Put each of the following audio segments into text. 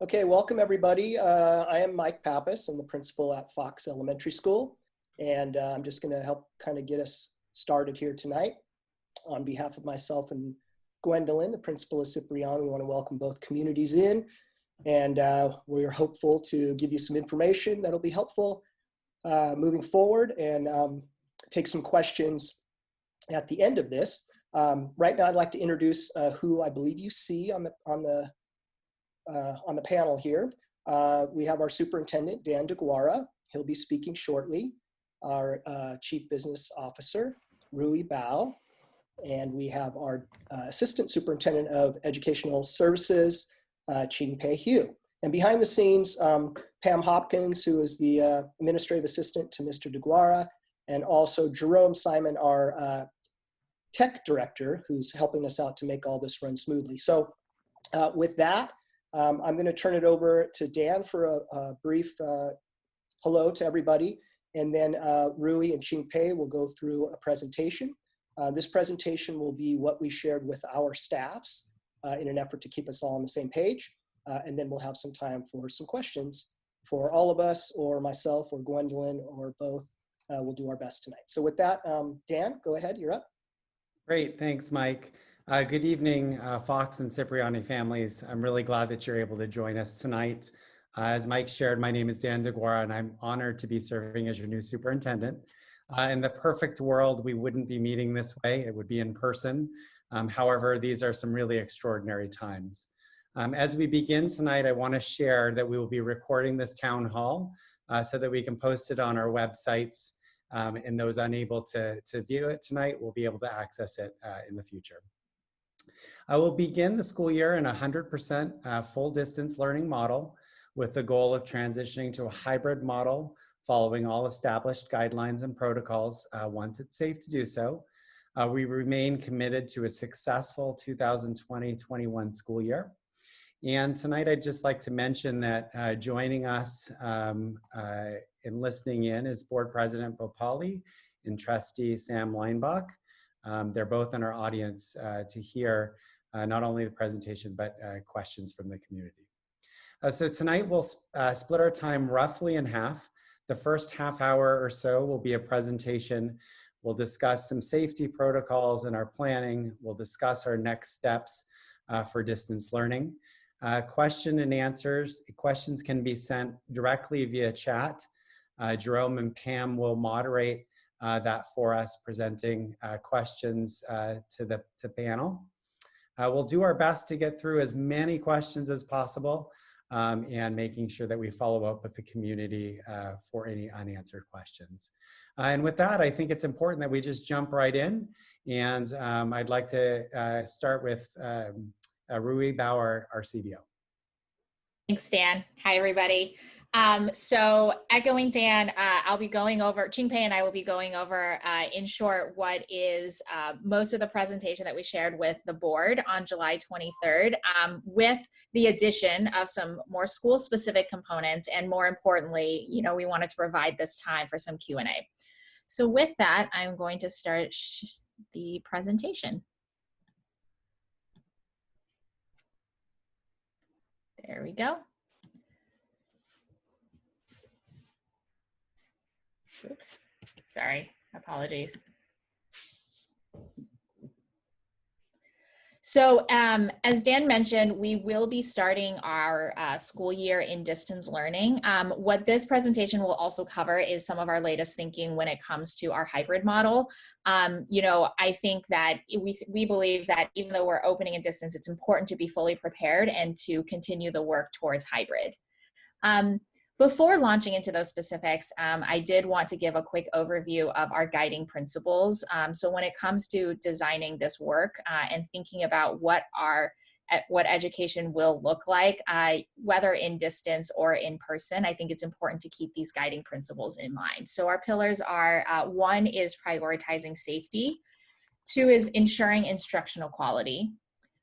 Okay, welcome everybody. I am Mike Pappas. I'm the principal at Fox Elementary School, and I'm just going to help kind of get us started here tonight. On behalf of myself and Gwendolyn, the principal of Cipriani, we want to welcome both communities in, and we're hopeful to give you some information that'll be helpful moving forward and take some questions at the end of this. Right now, I'd like to introduce who I believe you see on the panel here. We have our superintendent, Dan DeGuara. He'll be speaking shortly. Our chief business officer, Rui Bao. And we have our assistant superintendent of educational services, Ching-Pei Hu. And behind the scenes, Pam Hopkins, who is the administrative assistant to Mr. DeGuara, and also Jerome Simon, our tech director, who's helping us out to make all this run smoothly. So with that, I'm going to turn it over to Dan for a brief hello to everybody, and then Rui and Ching-Pei will go through a presentation. This presentation will be what we shared with our staffs in an effort to keep us all on the same page, and then we'll have some time for some questions for all of us, or myself, or Gwendolyn, or both. We'll do our best tonight. So with that, Dan, go ahead, you're up. Great, thanks, Mike. Good evening, Fox and Cipriani families. I'm really glad that you're able to join us tonight. As Mike shared, my name is Dan DeGuara, and I'm honored to be serving as your new superintendent. In the perfect world, we wouldn't be meeting this way. It would be in person. However, these are some really extraordinary times. As we begin tonight, I want to share that we will be recording this town hall so that we can post it on our websites, and those unable to view it tonight will be able to access it in the future. I will begin the school year in a 100% full distance learning model with the goal of transitioning to a hybrid model following all established guidelines and protocols once it's safe to do so. We remain committed to a successful 2020-21 school year. And tonight I'd just like to mention that joining us and listening in is Board President Bopali and Trustee Sam Leinbach. They're both in our audience to hear not only the presentation, but questions from the community. So tonight we'll split our time roughly in half. The first half hour or so will be a presentation. We'll discuss some safety protocols in our planning. We'll discuss our next steps for distance learning. Question and answers. Questions can be sent directly via chat. Jerome and Pam will moderate that for us, presenting questions to the panel. We'll do our best to get through as many questions as possible and making sure that we follow up with the community for any unanswered questions. And with that, I think it's important that we just jump right in. And I'd like to start with Rui Bauer, our CBO. Thanks, Dan. Hi, everybody. So echoing Dan, I'll be going over, Ching-Pei and I will be going over, in short, what is most of the presentation that we shared with the board on July 23rd, with the addition of some more school-specific components, and more importantly, you know, we wanted to provide this time for some Q&A. So with that, I'm going to start the presentation. There we go. Oops, sorry, apologies. So as Dan mentioned, we will be starting our school year in distance learning. What this presentation will also cover is some of our latest thinking when it comes to our hybrid model. You know, I think that we believe that even though we're opening in distance, it's important to be fully prepared and to continue the work towards hybrid. Before launching into those specifics, I did want to give a quick overview of our guiding principles. So when it comes to designing this work and thinking about what education will look like, whether in distance or in person, I think it's important to keep these guiding principles in mind. So our pillars are, one is prioritizing safety, two is ensuring instructional quality,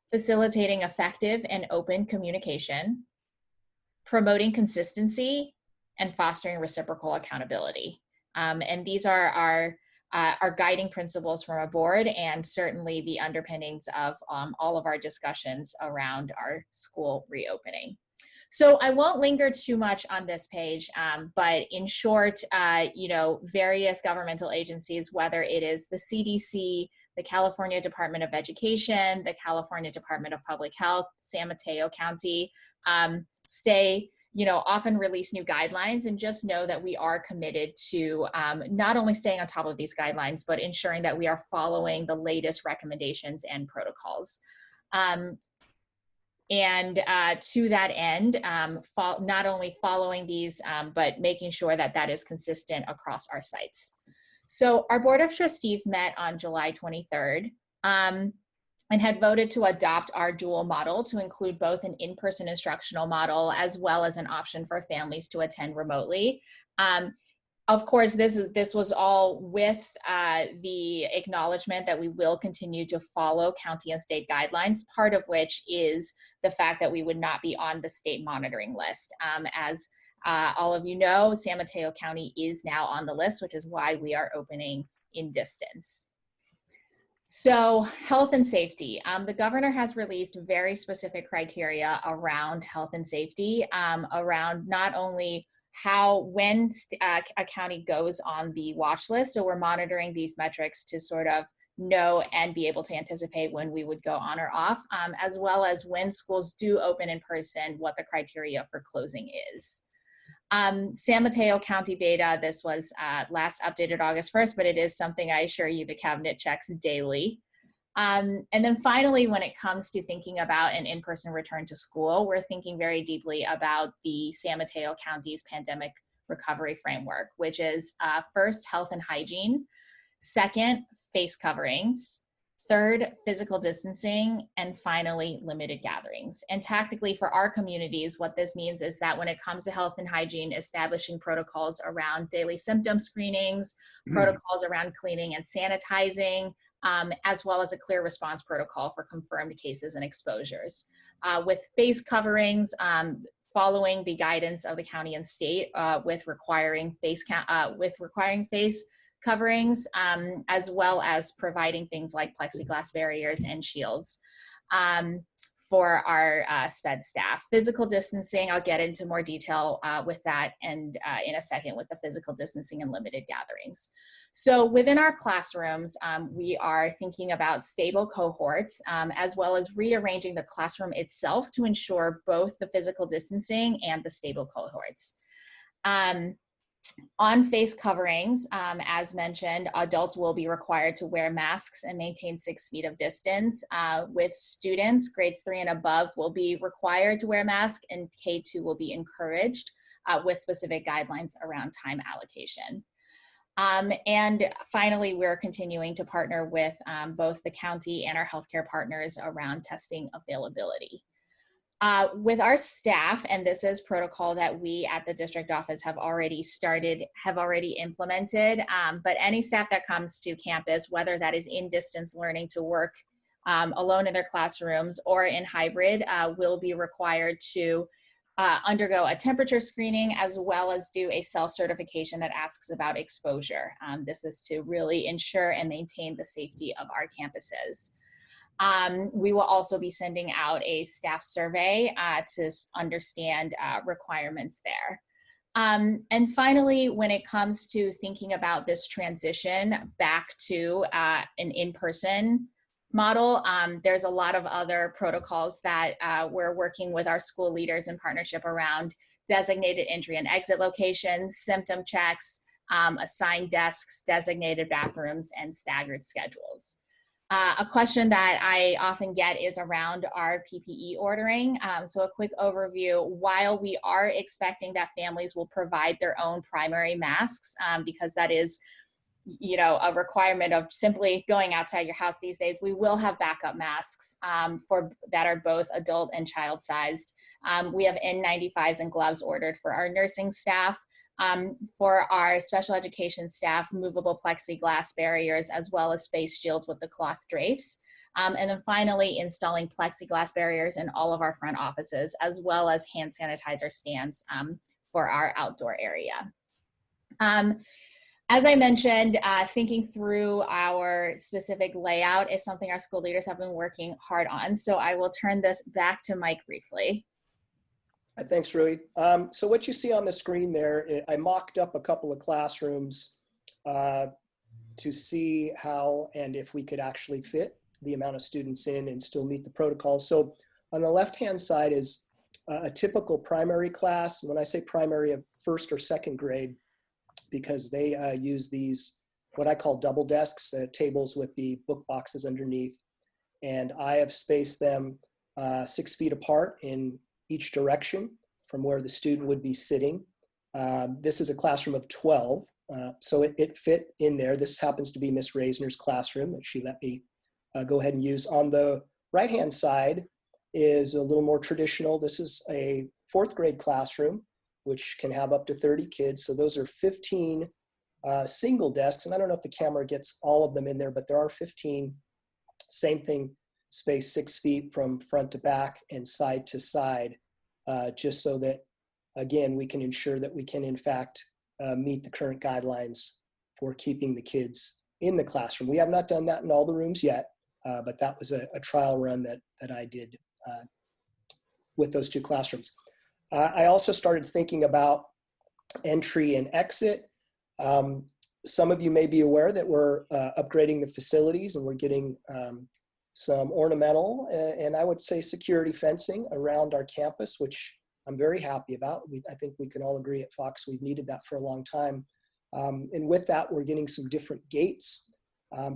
facilitating effective and open communication, promoting consistency, and fostering reciprocal accountability. And these are our guiding principles from our board, and certainly the underpinnings of all of our discussions around our school reopening. So I won't linger too much on this page, but in short, various governmental agencies, whether it is the CDC, the California Department of Education, the California Department of Public Health, San Mateo County, often release new guidelines, and just know that we are committed to not only staying on top of these guidelines, but ensuring that we are following the latest recommendations and protocols. To that end, not only following these, but making sure that that is consistent across our sites. So our Board of Trustees met on July 23rd and had voted to adopt our dual model to include both an in-person instructional model as well as an option for families to attend remotely. Of course, this was all with the acknowledgement that we will continue to follow county and state guidelines, part of which is the fact that we would not be on the state monitoring list. As all of you know, San Mateo County is now on the list, which is why we are opening in distance. So health and safety. The governor has released very specific criteria around health and safety, around not only when a county goes on the watch list. So we're monitoring these metrics to sort of know and be able to anticipate when we would go on or off, as well as when schools do open in person, what the criteria for closing is. San Mateo County data, this was last updated August 1st, but it is something I assure you the cabinet checks daily. And then finally, when it comes to thinking about an in-person return to school, we're thinking very deeply about the San Mateo County's pandemic recovery framework, which is first, health and hygiene, second, face coverings, third, physical distancing, and finally, limited gatherings. And tactically for our communities, what this means is that when it comes to health and hygiene, establishing protocols around daily symptom screenings, protocols around cleaning and sanitizing, as well as a clear response protocol for confirmed cases and exposures. With face coverings, following the guidance of the county and state with requiring face coverings, as well as providing things like plexiglass barriers and shields for our SPED staff. Physical distancing, I'll get into more detail with that and in a second with the physical distancing and limited gatherings. So within our classrooms, we are thinking about stable cohorts as well as rearranging the classroom itself to ensure both the physical distancing and the stable cohorts. On face coverings, as mentioned, adults will be required to wear masks and maintain 6 feet of distance. With students, grades 3 and above will be required to wear masks, and K2 will be encouraged with specific guidelines around time allocation. And finally, we're continuing to partner with both the county and our healthcare partners around testing availability. With our staff, and this is protocol that we at the district office have already implemented, but any staff that comes to campus, whether that is in distance learning to work alone in their classrooms or in hybrid, will be required to undergo a temperature screening as well as do a self-certification that asks about exposure. This is to really ensure and maintain the safety of our campuses. We will also be sending out a staff survey to understand requirements there. And finally, when it comes to thinking about this transition back to an in-person model, there's a lot of other protocols that we're working with our school leaders in partnership around: designated entry and exit locations, symptom checks, assigned desks, designated bathrooms, and staggered schedules. A question that I often get is around our PPE ordering. So a quick overview: while we are expecting that families will provide their own primary masks, because that is, a requirement of simply going outside your house these days, we will have backup masks that are both adult and child sized. We have N95s and gloves ordered for our nursing staff. For our special education staff, movable plexiglass barriers, as well as face shields with the cloth drapes. And then finally, installing plexiglass barriers in all of our front offices, as well as hand sanitizer stands for our outdoor area. As I mentioned, thinking through our specific layout is something our school leaders have been working hard on. So I will turn this back to Mike briefly. Thanks, Rui. So what you see on the screen there, I mocked up a couple of classrooms to see how and if we could actually fit the amount of students in and still meet the protocol. So on the left-hand side is a typical primary class. When I say primary, of first or second grade, because they use these, what I call double desks, tables with the book boxes underneath. And I have spaced them 6 feet apart in each direction from where the student would be sitting. This is a classroom of 12, so it fit in there. This happens to be Miss Reisner's classroom that she let me go ahead and use. On the right-hand side is a little more traditional. This is a 4th grade classroom, which can have up to 30 kids. So those are 15 single desks. And I don't know if the camera gets all of them in there, but there are 15. Same thing, spaced 6 feet from front to back and side to side, just so that, again, we can ensure that we can, in fact, meet the current guidelines for keeping the kids in the classroom. We have not done that in all the rooms yet, but that was a trial run that I did with those 2 classrooms. I also started thinking about entry and exit. Some of you may be aware that we're upgrading the facilities, and we're getting some ornamental and I would say security fencing around our campus, which I'm very happy about. I think we can all agree at Fox we've needed that for a long time. And with that, we're getting some different gates.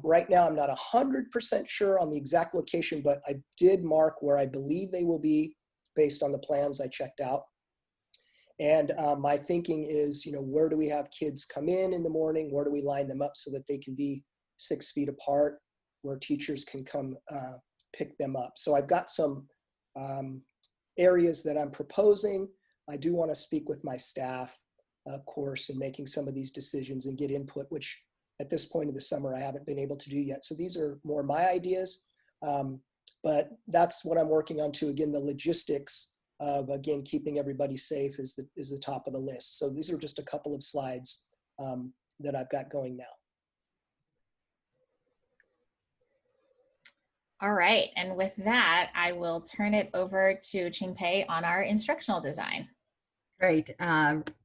Right now, I'm not 100% sure on the exact location, but I did mark where I believe they will be based on the plans I checked out. And my thinking is, where do we have kids come in the morning? Where do we line them up so that they can be 6 feet apart, where teachers can come pick them up? So I've got some areas that I'm proposing. I do want to speak with my staff, of course, in making some of these decisions and get input, which at this point of the summer I haven't been able to do yet. So these are more my ideas, but that's what I'm working on too. Again, the logistics of, again, keeping everybody safe is the top of the list. So these are just a couple of slides that I've got going now. All right, and with that, I will turn it over to Qingpei on our instructional design. Great.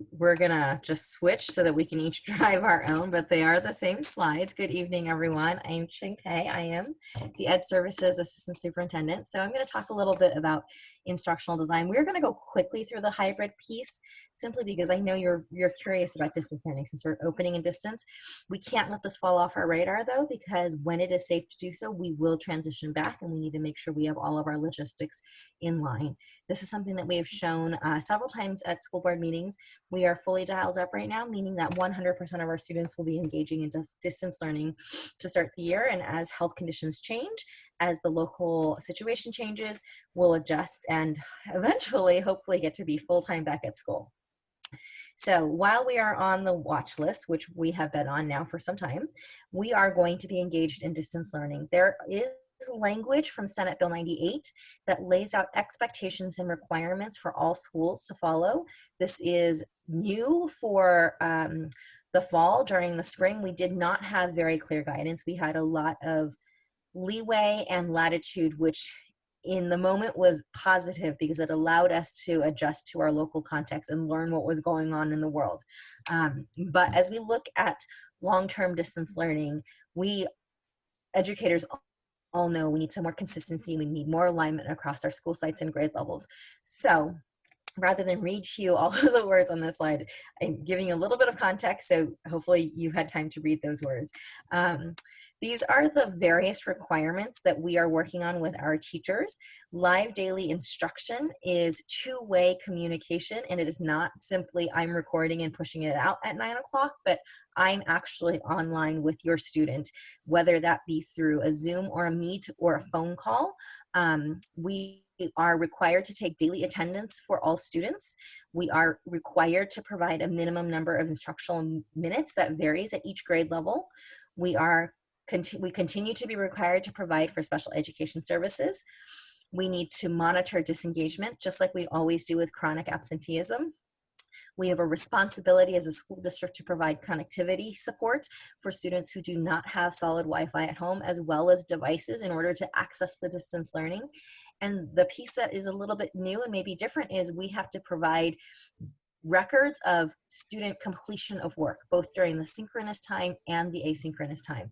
We're gonna just switch so that we can each drive our own, but they are the same slides. Good evening, everyone. I'm Qingpei. I am the Ed Services Assistant Superintendent. So I'm gonna talk a little bit about instructional design. We're gonna go quickly through the hybrid piece, simply because I know you're curious about distance learning since we're opening in distance. We can't let this fall off our radar though, because when it is safe to do so, we will transition back, and we need to make sure we have all of our logistics in line. This is something that we have shown several times at school board meetings. We are fully dialed up right now, meaning that 100% of our students will be engaging in distance learning to start the year. And as health conditions change, as the local situation changes, we'll adjust and eventually, hopefully, get to be full-time back at school. So while we are on the watch list, which we have been on now for some time, we are going to be engaged in distance learning. There is language from Senate Bill 98 that lays out expectations and requirements for all schools to follow. This is new for the fall. During the spring, we did not have very clear guidance. We had a lot of leeway and latitude, which in the moment was positive because it allowed us to adjust to our local context and learn what was going on in the world. But as we look at long-term distance learning, we educators all know we need some more consistency. We need more alignment across our school sites and grade levels. So rather than read to you all of the words on this slide, I'm giving you a little bit of context, so hopefully you've had time to read those words. These are the various requirements that we are working on with our teachers. Live daily instruction is two-way communication, and it is not simply I'm recording and pushing it out at 9 o'clock, but I'm actually online with your student, whether that be through a Zoom or a Meet or a phone call. We are required to take daily attendance for all students. We are required to provide a minimum number of instructional minutes that varies at each grade level. We continue to be required to provide for special education services. We need to monitor disengagement, just like we always do with chronic absenteeism. We have a responsibility as a school district to provide connectivity support for students who do not have solid Wi-Fi at home, as well as devices in order to access the distance learning. And the piece that is a little bit new and maybe different is we have to provide records of student completion of work, both during the synchronous time and the asynchronous time.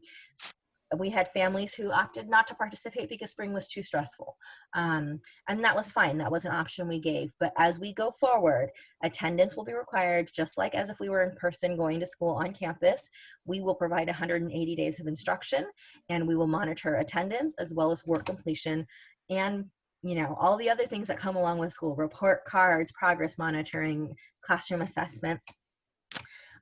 We had families who opted not to participate because spring was too stressful. And that was fine. That was an option we gave. But as we go forward, attendance will be required, just like as if we were in person going to school on campus. We will provide 180 days of instruction, and we will monitor attendance as well as work completion and all the other things that come along with school: report cards, progress monitoring, classroom assessments.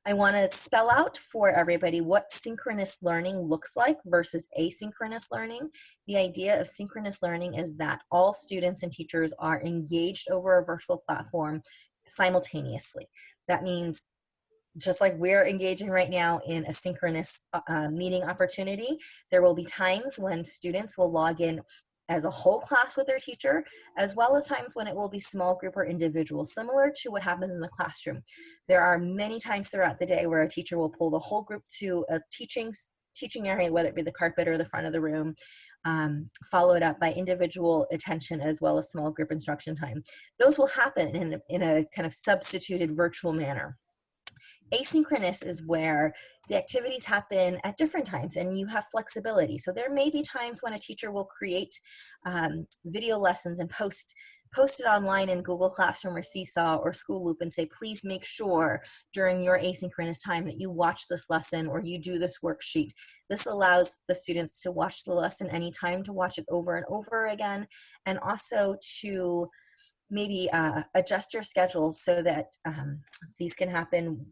I want to spell out for everybody what synchronous learning looks like versus asynchronous learning. The idea of synchronous learning is that all students and teachers are engaged over a virtual platform simultaneously. That means just like we're engaging right now in a synchronous meeting opportunity, there will be times when students will log in as a whole class with their teacher, as well as times when it will be small group or individual, similar to what happens in the classroom. There are many times throughout the day where a teacher will pull the whole group to a teaching area, whether it be the carpet or the front of the room, followed up by individual attention as well as small group instruction time. Those will happen in a kind of substituted virtual manner. Asynchronous is where the activities happen at different times and you have flexibility. So there may be times when a teacher will create video lessons and post it online in Google Classroom or Seesaw or School Loop and say, please make sure during your asynchronous time that you watch this lesson or you do this worksheet. This allows the students to watch the lesson anytime, to watch it over and over again, and also to maybe adjust your schedules so that these can happen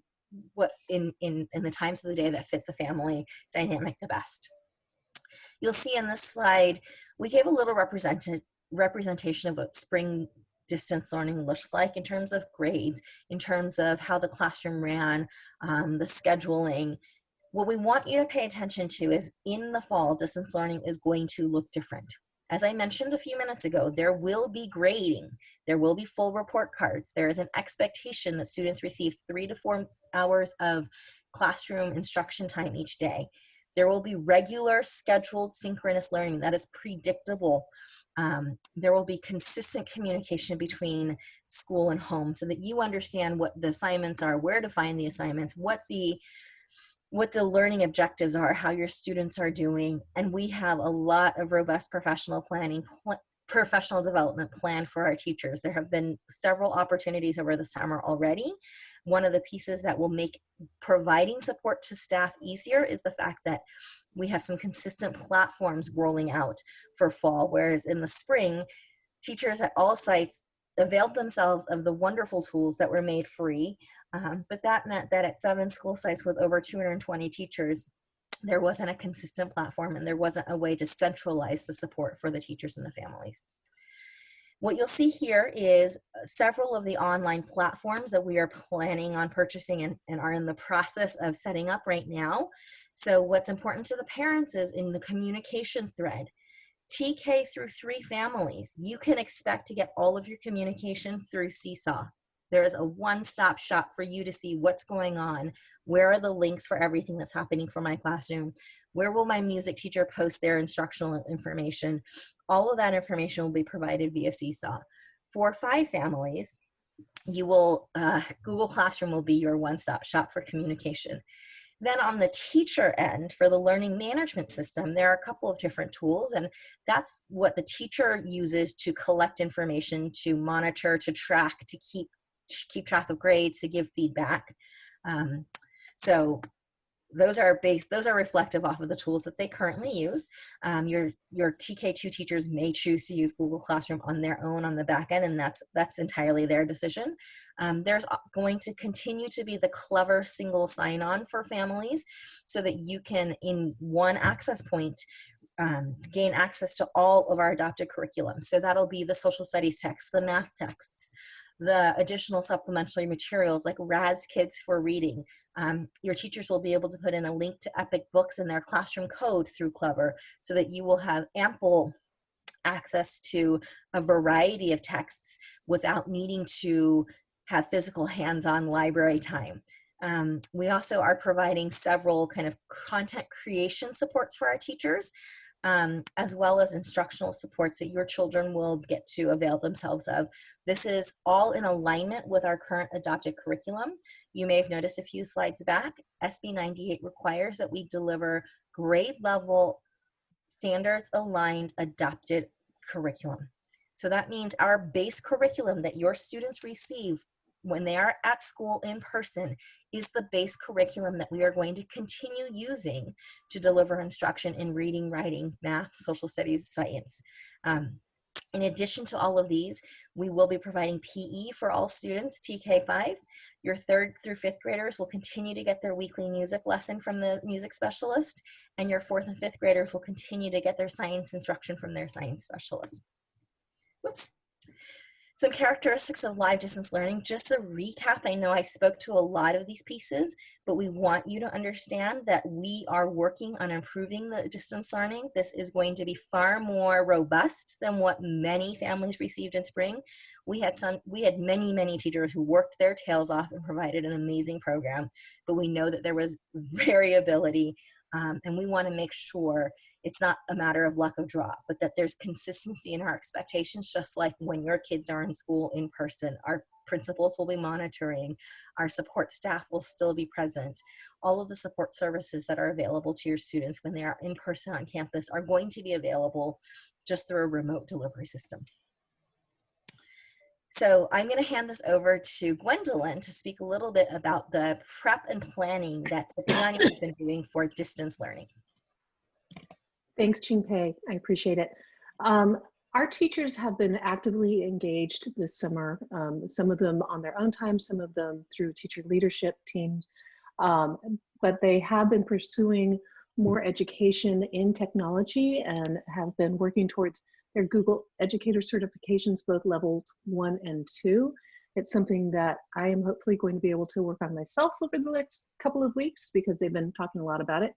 in the times of the day that fit the family dynamic the best. You'll see in this slide, we gave a little representation of what spring distance learning looked like in terms of grades, in terms of how the classroom ran, the scheduling. What we want you to pay attention to is in the fall, distance learning is going to look different. As I mentioned a few minutes ago, there will be grading. There will be full report cards. There is an expectation that students receive 3 to 4 hours of classroom instruction time each day. There will be regular scheduled synchronous learning that is predictable. There will be consistent communication between school and home so that you understand what the assignments are, where to find the assignments, what the learning objectives are, how your students are doing. And we have a lot of robust professional planning, professional development planned for our teachers. There have been several opportunities over the summer already. One of the pieces that will make providing support to staff easier is the fact that we have some consistent platforms rolling out for fall, whereas in the spring, teachers at all sites availed themselves of the wonderful tools that were made free. But that meant that at 7 school sites with over 220 teachers, there wasn't a consistent platform and there wasn't a way to centralize the support for the teachers and the families. What you'll see here is several of the online platforms that we are planning on purchasing and are in the process of setting up right now. So what's important to the parents is in the communication thread, TK through 3 families, you can expect to get all of your communication through Seesaw. There is a one-stop shop for you to see what's going on. Where are the links for everything that's happening for my classroom? Where will my music teacher post their instructional information? All of that information will be provided via Seesaw. For 5 families, you will, Google Classroom will be your one-stop shop for communication. Then on the teacher end, for the learning management system, there are a couple of different tools, and that's what the teacher uses to collect information, to monitor, to track, to keep track of grades, to give feedback. So those are reflective off of the tools that they currently use. Your TK2 teachers may choose to use Google Classroom on their own on the back end, and that's entirely their decision. There's going to continue to be the clever single sign-on for families so that you can, in one access point, gain access to all of our adopted curriculum. So that'll be the social studies texts, the math texts, the additional supplementary materials like Raz Kids for Reading. Your teachers will be able to put in a link to Epic Books in their classroom code through Clever so that you will have ample access to a variety of texts without needing to have physical hands-on library time. We also are providing several kind of content creation supports for our teachers. as well as instructional supports that your children will get to avail themselves of. This is all in alignment with our current adopted curriculum. You may have noticed a few slides back, SB 98 requires that we deliver grade level standards aligned adopted curriculum. So that means our base curriculum that your students receive when they are at school in person is the base curriculum that we are going to continue using to deliver instruction in reading, writing, math, social studies, science. In addition to all of these, we will be providing PE for all students, TK5. Your 3rd through 5th graders will continue to get their weekly music lesson from the music specialist, and your 4th and 5th graders will continue to get their science instruction from their science specialist. Whoops. Some characteristics of live distance learning, just a recap. I know I spoke to a lot of these pieces, but we want you to understand that we are working on improving the distance learning. This is going to be far more robust than what many families received in spring. We had many teachers who worked their tails off and provided an amazing program, but we know that there was variability, and we want to make sure it's not a matter of luck of draw, but that there's consistency in our expectations, just like when your kids are in school in person. Our principals will be monitoring, our support staff will still be present. All of the support services that are available to your students when they are in person on campus are going to be available just through a remote delivery system. So I'm going to hand this over to Gwendolyn to speak a little bit about the prep and planning that Cipriani has been doing for distance learning. Thanks, Ching-Pei. I appreciate it. Our teachers have been actively engaged this summer, some of them on their own time, some of them through teacher leadership teams, but they have been pursuing more education in technology and have been working towards their Google Educator certifications, both levels 1 and 2. It's something that I am hopefully going to be able to work on myself over the next couple of weeks because they've been talking a lot about it.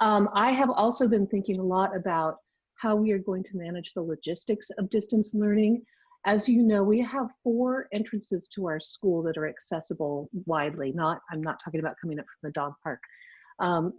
I have also been thinking a lot about how we are going to manage the logistics of distance learning. As you know, we have 4 entrances to our school that are accessible widely. I'm not talking about coming up from the dog park.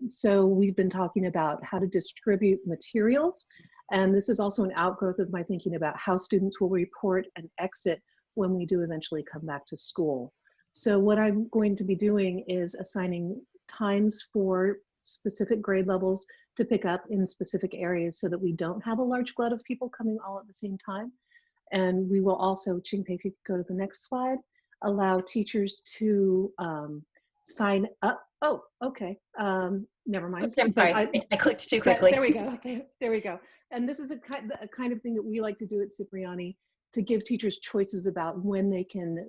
So we've been talking about how to distribute materials. And this is also an outgrowth of my thinking about how students will report and exit when we do eventually come back to school. So what I'm going to be doing is assigning times for specific grade levels to pick up in specific areas so that we don't have a large glut of people coming all at the same time. And we will also, Ching-Pei, if you could go to the next slide, allow teachers to sign up. Oh, okay. Never mind. Oops, I'm sorry. I clicked too quickly. There we go. There we go. And this is a kind of thing that we like to do at Cipriani, to give teachers choices about when they can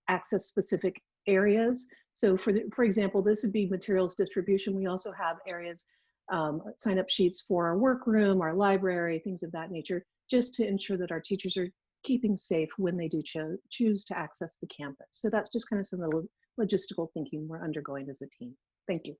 access specific areas. So for example, this would be materials distribution. We also have areas, sign up sheets for our workroom, our library, things of that nature, just to ensure that our teachers are keeping safe when they do choose to access the campus. So that's just kind of some of the logistical thinking we're undergoing as a team. Thank you.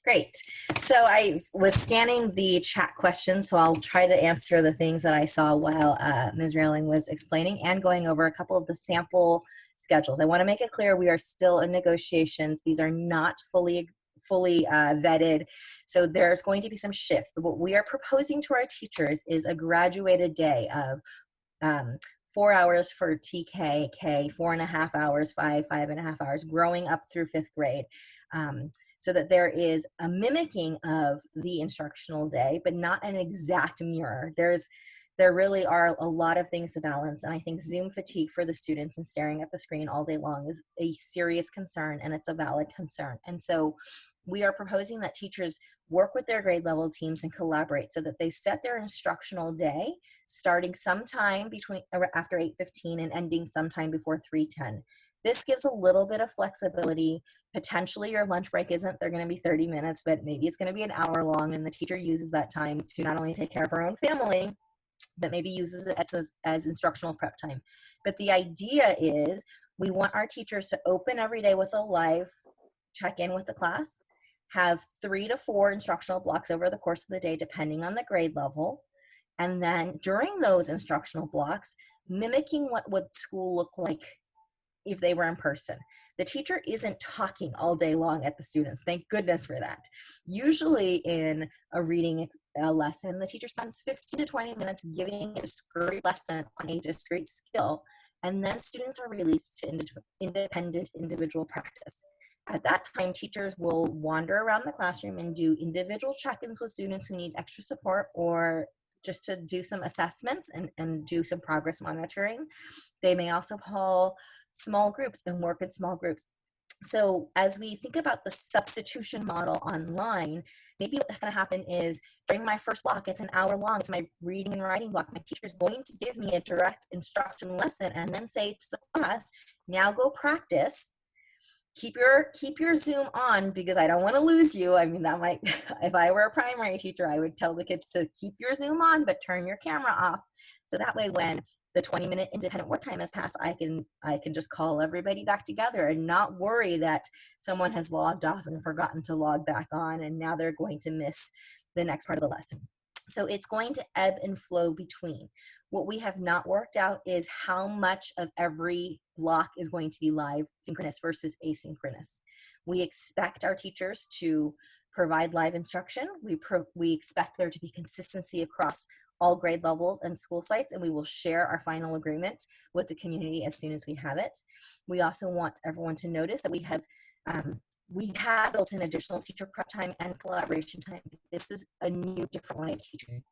Great. So I was scanning the chat questions, so I'll try to answer the things that I saw while Ms. Railing was explaining and going over a couple of the sample schedules. I want to make it clear we are still in negotiations. These are not fully vetted, so there's going to be some shift. But what we are proposing to our teachers is a graduated day of 4 hours for TK, K, 4.5 hours, 5.5 hours, growing up through 5th grade. So that there is a mimicking of the instructional day, but not an exact mirror. There really are a lot of things to balance, and I think Zoom fatigue for the students and staring at the screen all day long is a serious concern, and it's a valid concern. And so we are proposing that teachers work with their grade level teams and collaborate so that they set their instructional day starting sometime after 8:15 and ending sometime before 3:10. This gives a little bit of flexibility. Potentially your lunch break they're going to be 30 minutes, but maybe it's going to be an hour long, and the teacher uses that time to not only take care of her own family, but maybe uses it as instructional prep time. But the idea is we want our teachers to open every day with a live check-in with the class, have 3 to 4 instructional blocks over the course of the day, depending on the grade level. And then during those instructional blocks, mimicking what would school look like if they were in person. The teacher isn't talking all day long at the students. Thank goodness for that. Usually in a reading lesson, the teacher spends 15 to 20 minutes giving a discrete lesson on a discrete skill, and then students are released to independent individual practice. At that time, teachers will wander around the classroom and do individual check-ins with students who need extra support, or just to do some assessments and do some progress monitoring. They may also call small groups and work in small groups. So as we think about the substitution model online, maybe what's going to happen is during my first block, it's an hour long, it's my reading and writing block. My teacher's going to give me a direct instruction lesson and then say to the class, now go practice. Keep your Zoom on because I don't want to lose you. I mean, that might, if I were a primary teacher, I would tell the kids to keep your Zoom on, but turn your camera off. So that way when the 20-minute independent work time has passed, I can just call everybody back together and not worry that someone has logged off and forgotten to log back on, and now they're going to miss the next part of the lesson. So it's going to ebb and flow between. What we have not worked out is how much of every block is going to be live, synchronous versus asynchronous. We expect our teachers to provide live instruction. We expect there to be consistency across all grade levels and school sites, and we will share our final agreement with the community as soon as we have it. We also want everyone to notice that we have built in additional teacher prep time and collaboration time. This is a new, different way of teaching.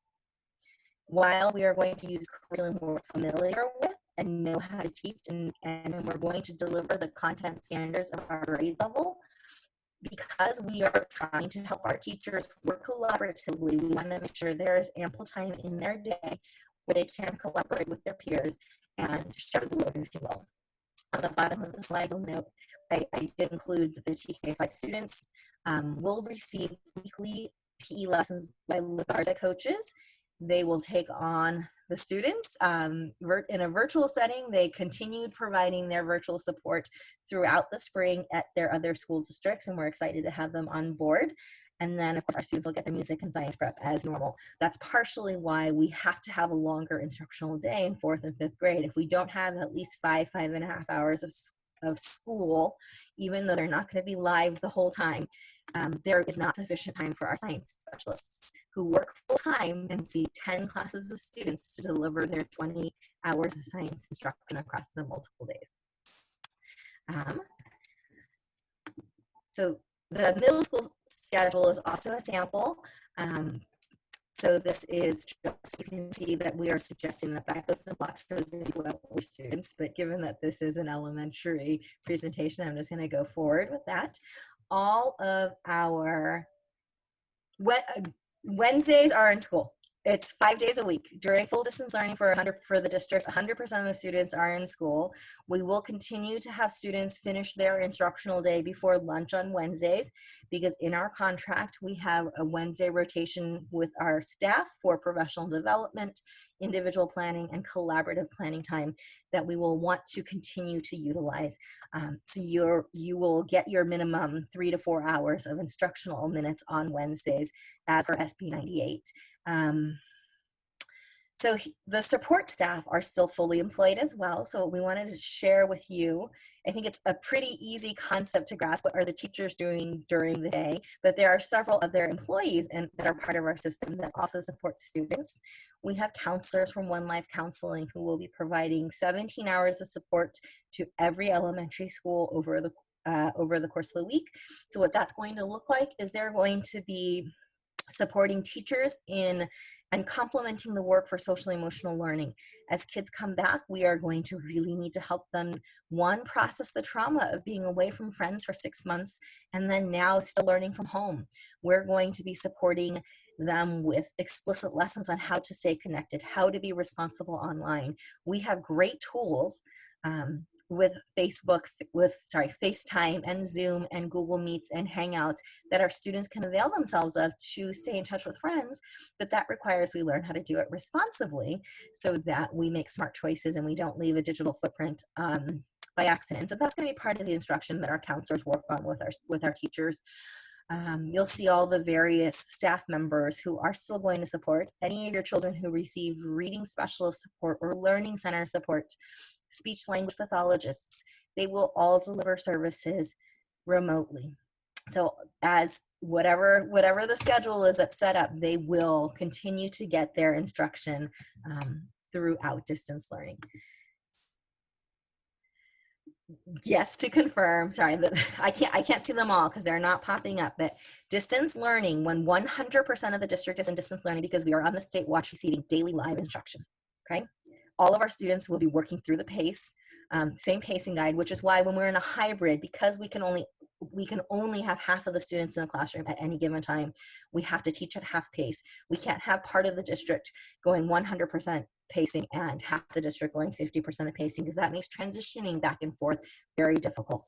While we are going to use curriculum we're familiar with and know how to teach, and we're going to deliver the content standards of our grade level, because we are trying to help our teachers work collaboratively, we want to make sure there is ample time in their day where they can collaborate with their peers and share the load, if you will. On the bottom of the slide, you'll note I did include the TK5 students will receive weekly PE lessons by Garza coaches. They will take on the students in a virtual setting. They continued providing their virtual support throughout the spring at their other school districts, and we're excited to have them on board. And then, of course, our students will get their music and science prep as normal. That's partially why we have to have a longer instructional day in 4th and 5th grade. If we don't have at least 5.5 hours of school, even though they're not going to be live the whole time, there is not sufficient time for our science specialists who work full-time and see 10 classes of students to deliver their 20 hours of science instruction across the multiple days. So the middle school schedule is also a sample. So this is just, you can see that we are suggesting that goes in blocks for the students, but given that this is an elementary presentation, I'm just going to go forward with that. All of our Wednesdays are in school. It's 5 days a week. During full distance learning for the district, 100% of the students are in school. We will continue to have students finish their instructional day before lunch on Wednesdays, because in our contract, we have a Wednesday rotation with our staff for professional development, individual planning, and collaborative planning time that we will want to continue to utilize. So you will get your minimum 3 to 4 hours of instructional minutes on Wednesdays as for SB 98. So the support staff are still fully employed as well. So what we wanted to share with you, I think it's a pretty easy concept to grasp. What are the teachers doing during the day? But there are several other employees that are part of our system that also support students. We have counselors from One Life Counseling who will be providing 17 hours of support to every elementary school over the course of the week. So what that's going to look like is they're going to be supporting teachers in and complementing the work for social emotional learning. As kids come back, we are going to really need to help them, one, process the trauma of being away from friends for 6 months, and then now still learning from home. We're going to be supporting them with explicit lessons on how to stay connected, how to be responsible online. We have great tools with FaceTime and Zoom and Google Meets and Hangouts that our students can avail themselves of to stay in touch with friends, but that requires we learn how to do it responsibly so that we make smart choices and we don't leave a digital footprint by accident. So that's going to be part of the instruction that our counselors work on with our teachers. You'll see all the various staff members who are still going to support any of your children who receive reading specialist support or learning center support, speech language pathologists. they will all deliver services remotely. So as whatever the schedule is that's set up, they will continue to get their instruction throughout distance learning. Yes, to confirm, sorry, I can't see them all because they're not popping up, but distance learning, when 100% of the district is in distance learning, because we are on the state watch receiving daily live instruction, okay? All of our students will be working through the pace, same pacing guide, which is why when we're in a hybrid, because we can only have half of the students in the classroom at any given time, we have to teach at half pace. We can't have part of the district going 100% pacing and half the district going 50% of pacing, because that makes transitioning back and forth very difficult.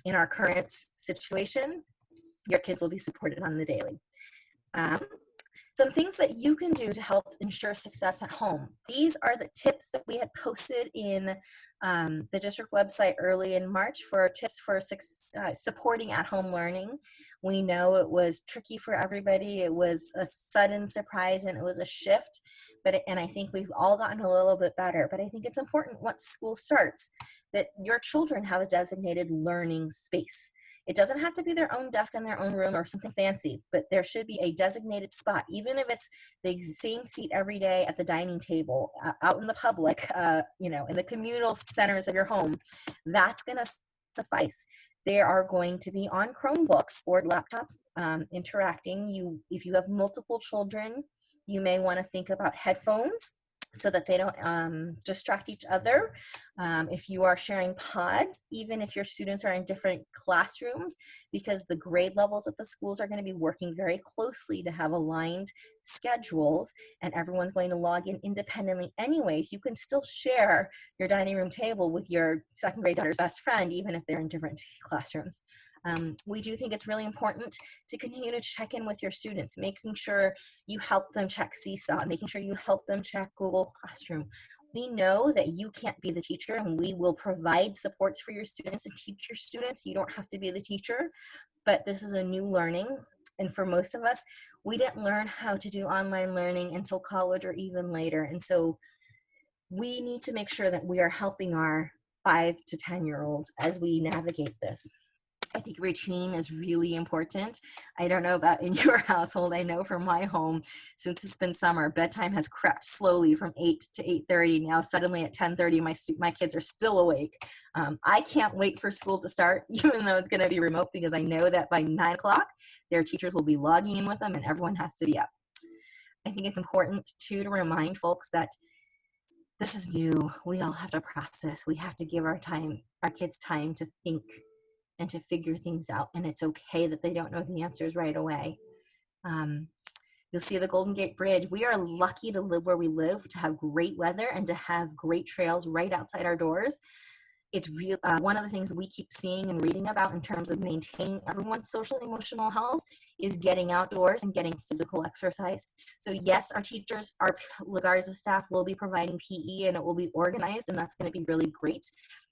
In our current situation, your kids will be supported on the daily. Some things that you can do to help ensure success at home. These are the tips that we had posted in the district website early in March for tips for supporting at-home learning. We know it was tricky for everybody. It was a sudden surprise and it was a shift, and I think we've all gotten a little bit better. But I think it's important once school starts that your children have a designated learning space. It doesn't have to be their own desk in their own room or something fancy, but there should be a designated spot, even if it's the same seat every day at the dining table, out in the public, in the communal centers of your home. That's going to suffice. They are going to be on Chromebooks or laptops interacting. If you have multiple children, you may want to think about headphones so that they don't distract each other. If you are sharing pods, even if your students are in different classrooms, because the grade levels at the schools are going to be working very closely to have aligned schedules, and everyone's going to log in independently anyways, you can still share your dining room table with your second grade daughter's best friend, even if they're in different classrooms. We do think it's really important to continue to check in with your students, making sure you help them check Seesaw, making sure you help them check Google Classroom. We know that you can't be the teacher, and we will provide supports for your students and teach your students. You don't have to be the teacher, but this is a new learning. And for most of us, we didn't learn how to do online learning until college or even later. And so we need to make sure that we are helping our 5 to 10-year-olds as we navigate this. I think routine is really important. I don't know about in your household. I know from my home, since it's been summer, bedtime has crept slowly from 8 to 8:30. Now suddenly at 10:30, my kids are still awake. I can't wait for school to start, even though it's going to be remote, because I know that by 9 o'clock, their teachers will be logging in with them and everyone has to be up. I think it's important too to remind folks that this is new. We all have to process. We have to give our kids time to think and to figure things out. And it's okay that they don't know the answers right away. You'll see the Golden Gate Bridge. We are lucky to live where we live, to have great weather and to have great trails right outside our doors. It's real. One of the things we keep seeing and reading about in terms of maintaining everyone's social and emotional health is getting outdoors and getting physical exercise. So yes, our teachers, regardless of staff, will be providing PE, and it will be organized, and that's going to be really great.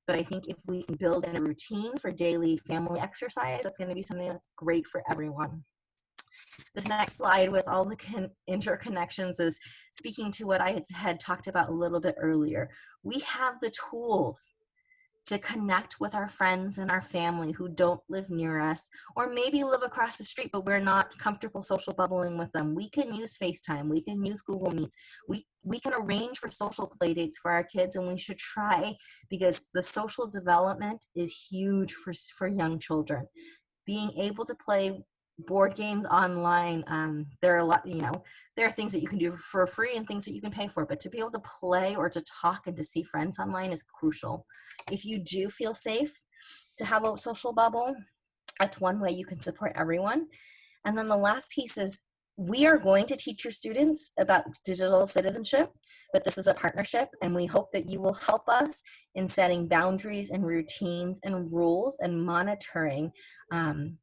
But I think if we can build in a routine for daily family exercise, that's going to be something that's great for everyone. This next slide with all the interconnections is speaking to what I had talked about a little bit earlier. We have the tools to connect with our friends and our family who don't live near us, or maybe live across the street, but we're not comfortable social bubbling with them. We can use FaceTime. We can use Google Meets. We can arrange for social play dates for our kids, and we should try, because the social development is huge for young children. Being able to play board games online, there are a lot, there are things that you can do for free and things that you can pay for, but to be able to play or to talk and to see friends online is crucial. If you do feel safe to have a social bubble, that's one way you can support everyone. And then the last piece is, we are going to teach your students about digital citizenship, but this is a partnership, and we hope that you will help us in setting boundaries and routines and rules and monitoring.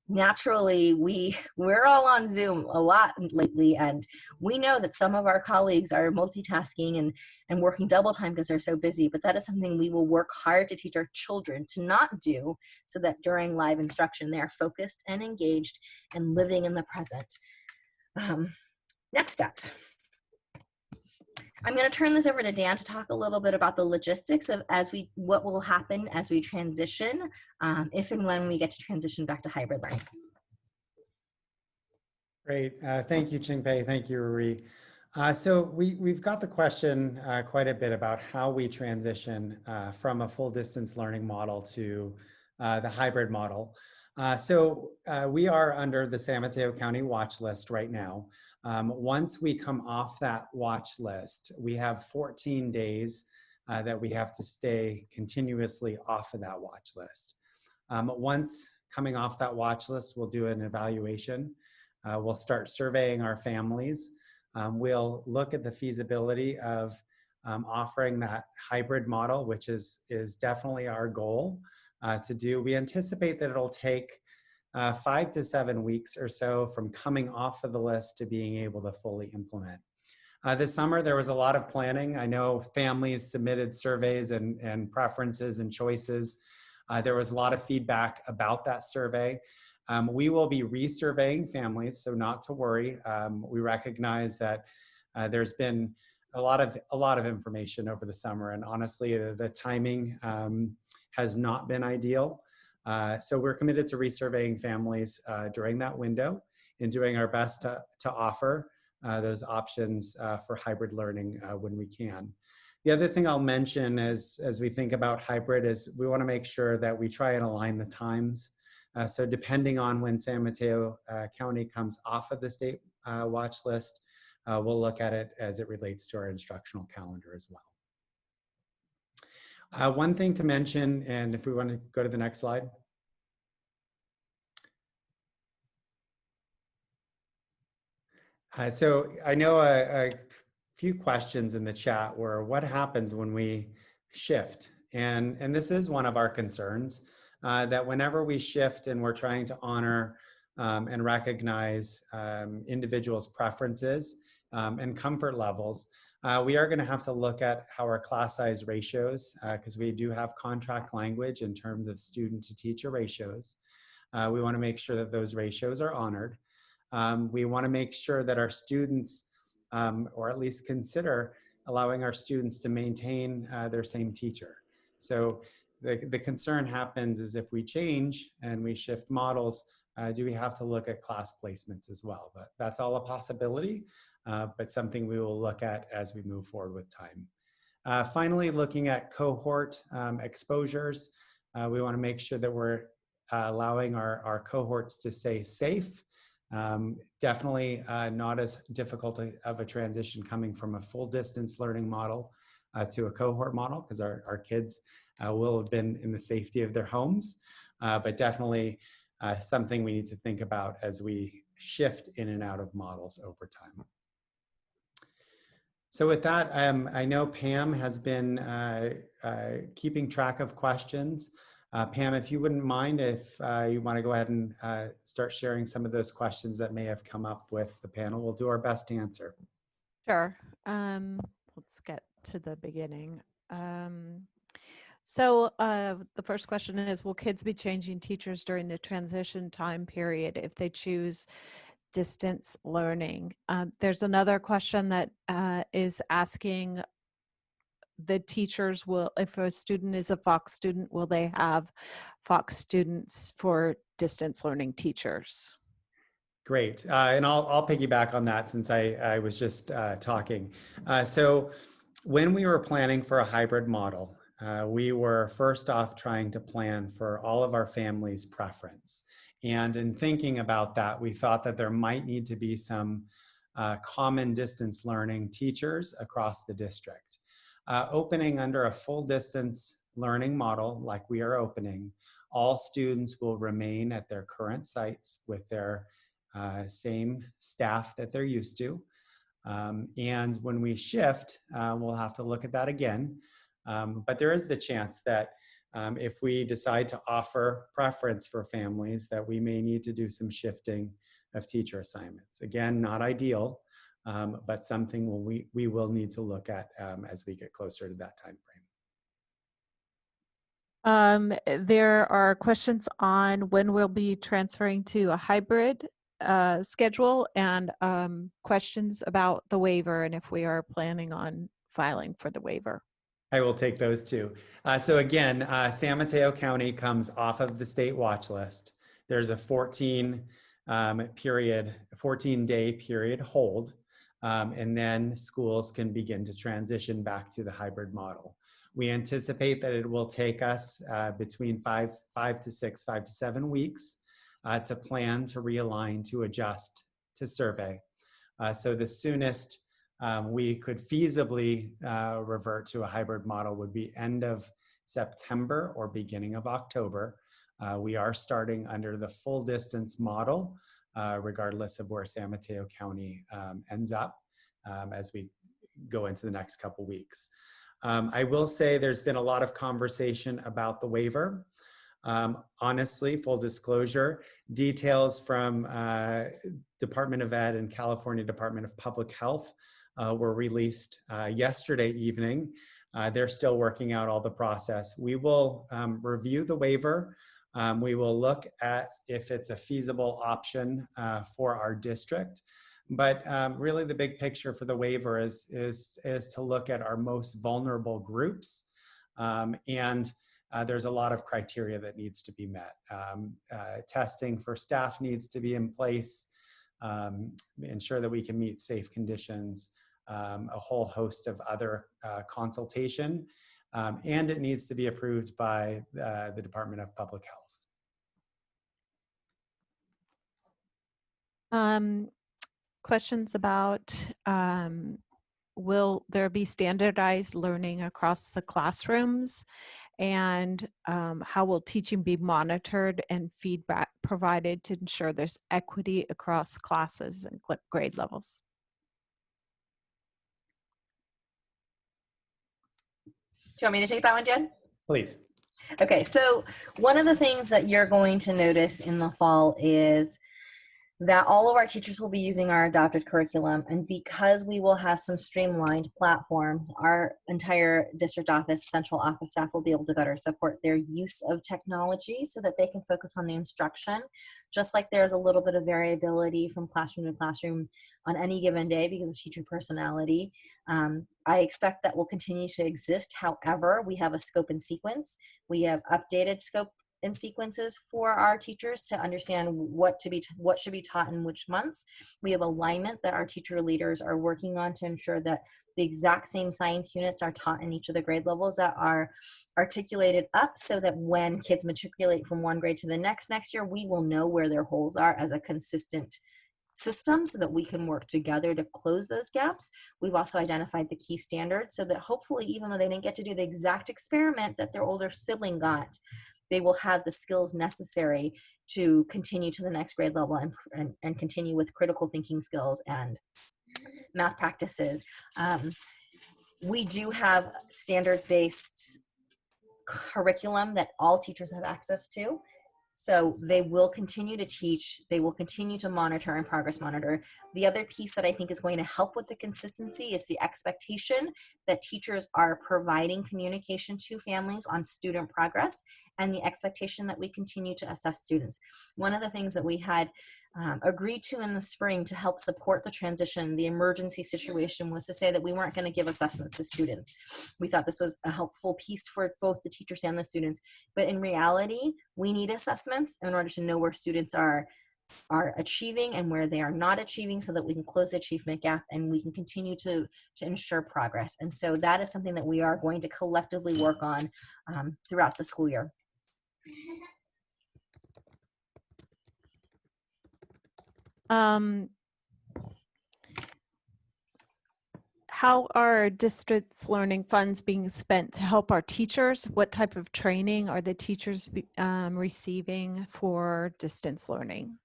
Naturally, we're all on Zoom a lot lately, and we know that some of our colleagues are multitasking and working double time because they're so busy, but that is something we will work hard to teach our children to not do, so that during live instruction, they are focused and engaged and living in the present. Next steps. I'm going to turn this over to Dan to talk a little bit about the logistics of what will happen as we transition, if and when we get to transition back to hybrid learning. Great. Thank you, Ching-Pei. Thank you, Rui. So we've got the question quite a bit about how we transition from a full distance learning model to the hybrid model. We are under the San Mateo County watch list right now. Once we come off that watch list, we have 14 days that we have to stay continuously off of that watch list. Once coming off that watch list, we'll do an evaluation. We'll start surveying our families. We'll look at the feasibility of offering that hybrid model, which is definitely our goal to do. We anticipate that it'll take 5 to 7 weeks or so from coming off of the list to being able to fully implement. This summer, there was a lot of planning. I know families submitted surveys and preferences and choices. There was a lot of feedback about that survey. We will be resurveying families, so not to worry. We recognize that there's been a lot of information over the summer, and honestly, the timing has not been ideal. So we're committed to resurveying families during that window and doing our best to offer those options for hybrid learning when we can. The other thing I'll mention as we think about hybrid is we want to make sure that we try and align the times. So depending on when San Mateo County comes off of the state watch list, we'll look at it as it relates to our instructional calendar as well. One thing to mention, and if we want to go to the next slide. So I know a few questions in the chat were, what happens when we shift? And this is one of our concerns. That whenever we shift and we're trying to honor and recognize individuals' preferences and comfort levels, we are going to have to look at how our class size ratios, because we do have contract language in terms of student to teacher ratios. We want to make sure that those ratios are honored. We want to make sure that our students, or at least consider allowing our students to maintain their same teacher. So the concern happens is if we change and we shift models, do we have to look at class placements as well? But that's all a possibility, but something we will look at as we move forward with time. Finally, looking at cohort exposures, we want to make sure that we're allowing our cohorts to stay safe. Definitely not as difficult of a transition coming from a full distance learning model to a cohort model, because our kids will have been in the safety of their homes, but definitely something we need to think about as we shift in and out of models over time. So with that, I know Pam has been keeping track of questions. Pam, if you wouldn't mind, if you want to go ahead and start sharing some of those questions that may have come up with the panel, we'll do our best to answer. Sure. Let's get to the beginning. So the first question is, will kids be changing teachers during the transition time period if they choose distance learning? There's another question that is asking, the teachers will, if a student is a Fox student, will they have Fox students for distance learning teachers? Great, and I'll piggyback on that since I was just talking. So when we were planning for a hybrid model, we were first off trying to plan for all of our families' preference. And in thinking about that, we thought that there might need to be some common distance learning teachers across the district. Opening under a full distance learning model like we are opening, all students will remain at their current sites with their same staff that they're used to. And when we shift, we'll have to look at that again. But there is the chance that if we decide to offer preference for families, that we may need to do some shifting of teacher assignments. Again, not ideal, but something we will need to look at as we get closer to that time frame. There are questions on when we'll be transferring to a hybrid schedule and questions about the waiver and if we are planning on filing for the waiver. I will take those two. So again, San Mateo County comes off of the state watch list. There's a 14-day period hold, and then schools can begin to transition back to the hybrid model. We anticipate that it will take us between 5 to 7 weeks to plan, to realign, to adjust, to survey. So the soonest we could feasibly revert to a hybrid model would be end of September or beginning of October. We are starting under the full distance model, regardless of where San Mateo County ends up as we go into the next couple weeks. I will say there's been a lot of conversation about the waiver. Honestly, full disclosure, details from Department of Ed and California Department of Public Health were released yesterday evening. They're still working out all the process. We will review the waiver. We will look at if it's a feasible option for our district. But really the big picture for the waiver is to look at our most vulnerable groups. There's a lot of criteria that needs to be met. Testing for staff needs to be in place, ensure that we can meet safe conditions, a whole host of other consultation, and it needs to be approved by the Department of Public Health. Questions about will there be standardized learning across the classrooms, and how will teaching be monitored and feedback provided to ensure there's equity across classes and grade levels? Do you want me to take that one, Jen? Please. Okay, so one of the things that you're going to notice in the fall is that all of our teachers will be using our adopted curriculum, and because we will have some streamlined platforms, our entire district office, central office staff will be able to better support their use of technology so that they can focus on the instruction. Just like there's a little bit of variability from classroom to classroom on any given day because of teacher personality, I expect that will continue to exist. However, we have a scope and sequence. We have updated scope and sequences for our teachers to understand what should be taught in which months. We have alignment that our teacher leaders are working on to ensure that the exact same science units are taught in each of the grade levels that are articulated up, so that when kids matriculate from one grade to the next year, we will know where their holes are as a consistent system so that we can work together to close those gaps. We've also identified the key standards so that hopefully, even though they didn't get to do the exact experiment that their older sibling got, they will have the skills necessary to continue to the next grade level and continue with critical thinking skills and math practices. We do have standards-based curriculum that all teachers have access to. So they will continue to teach, they will continue to monitor and progress monitor. The other piece that I think is going to help with the consistency is the expectation that teachers are providing communication to families on student progress, and the expectation that we continue to assess students. One of the things that we had agreed to in the spring to help support the transition, the emergency situation, was to say that we weren't going to give assessments to students. We thought this was a helpful piece for both the teachers and the students, but in reality, we need assessments in order to know where students are achieving and where they are not achieving, so that we can close the achievement gap and we can continue to ensure progress. And so that is something that we are going to collectively work on throughout the school year. How are district's learning funds being spent to help our teachers? What type of training are the teachers receiving for distance learning?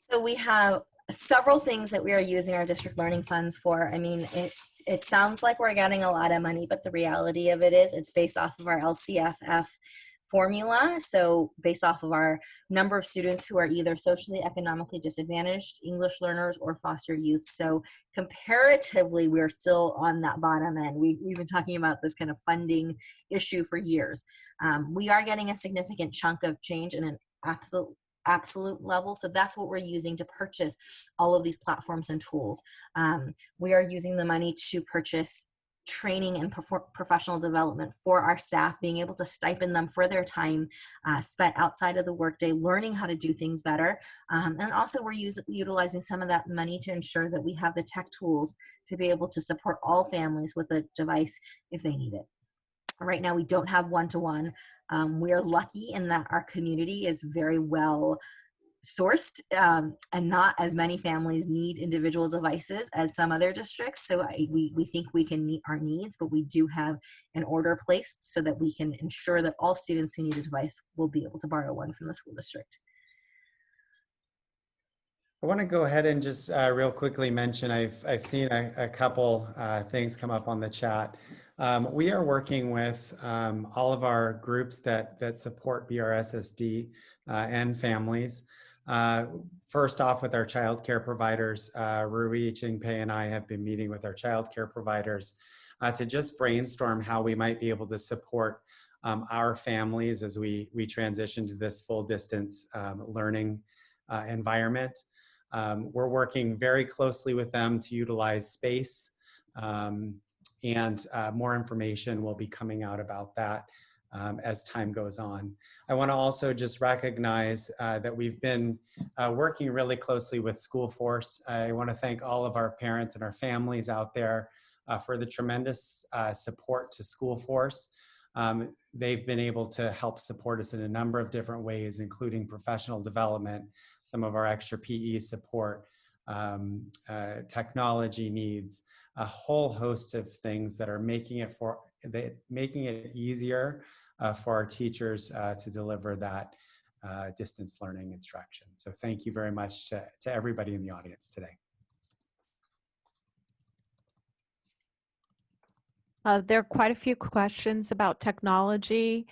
So we have several things that we are using our district learning funds for. I mean, it sounds like we're getting a lot of money, but the reality of it is it's based off of our LCFF formula. So based off of our number of students who are either socially, economically disadvantaged, English learners, or foster youth. So comparatively, we're still on that bottom end. We've been talking about this kind of funding issue for years. We are getting a significant chunk of change and an absolute level. So that's what we're using to purchase all of these platforms and tools. We are using the money to purchase training and professional development for our staff, being able to stipend them for their time spent outside of the workday, learning how to do things better. And also we're utilizing some of that money to ensure that we have the tech tools to be able to support all families with a device if they need it. Right now, we don't have one-to-one. We are lucky in that our community is very well sourced, and not as many families need individual devices as some other districts. So we think we can meet our needs, but we do have an order placed so that we can ensure that all students who need a device will be able to borrow one from the school district. I want to go ahead and just real quickly mention, I've seen a couple things come up on the chat. We are working with all of our groups that support BRSSD and families. First off, with our childcare providers, Rui, Qingpei, and I have been meeting with our childcare providers to just brainstorm how we might be able to support our families as we transition to this full distance learning environment. We're working very closely with them to utilize space, and more information will be coming out about that as time goes on. I want to also just recognize that we've been working really closely with School Force. I want to thank all of our parents and our families out there for the tremendous support to School Force. They've been able to help support us in a number of different ways, including professional development, some of our extra PE support, technology needs, a whole host of things that are making it easier for our teachers to deliver that distance learning instruction. So thank you very much to everybody in the audience today. There are quite a few questions about technology,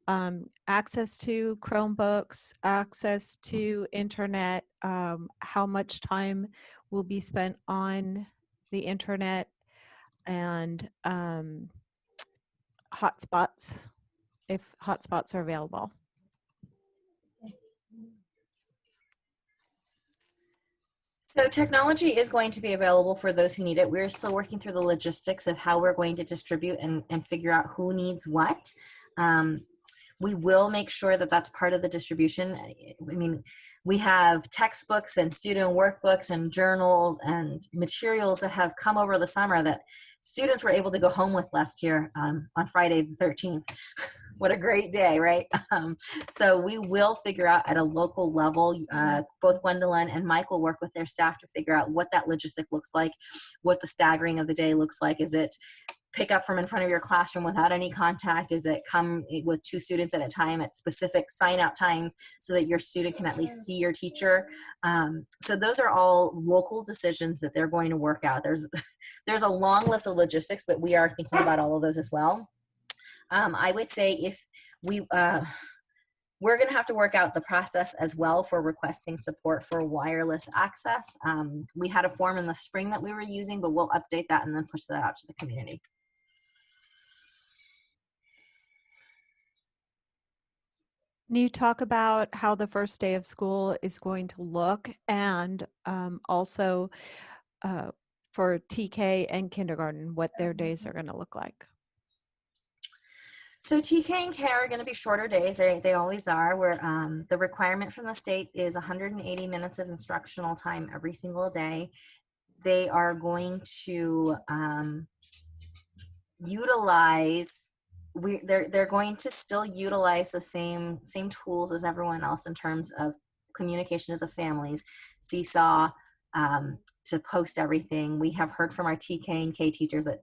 access to Chromebooks, access to internet, how much time will be spent on the internet, and hotspots, if hotspots are available. So technology is going to be available for those who need it. We're still working through the logistics of how we're going to distribute and figure out who needs what. We will make sure that that's part of the distribution. I mean, we have textbooks and student workbooks and journals and materials that have come over the summer that students were able to go home with last year on Friday the 13th. What a great day, right? So we will figure out at a local level, both Gwendolyn and Mike will work with their staff to figure out what that logistic looks like, what the staggering of the day looks like. Is it pick up from in front of your classroom without any contact? Is it come with 2 students at a time at specific sign out times so that your student can at least see your teacher? So those are all local decisions that they're going to work out. There's a long list of logistics, but we are thinking about all of those as well. I would say if we're going to have to work out the process as well for requesting support for wireless access. We had a form in the spring that we were using, but we'll update that and then push that out to the community. Can you talk about how the first day of school is going to look, and also for TK and kindergarten, what their days are going to look like? So TK and K are going to be shorter days. They always are. Where the requirement from the state is 180 minutes of instructional time every single day. They are going to utilize. They're going to still utilize the same tools as everyone else in terms of communication to the families. Seesaw, to post everything. We have heard from our TK and K teachers that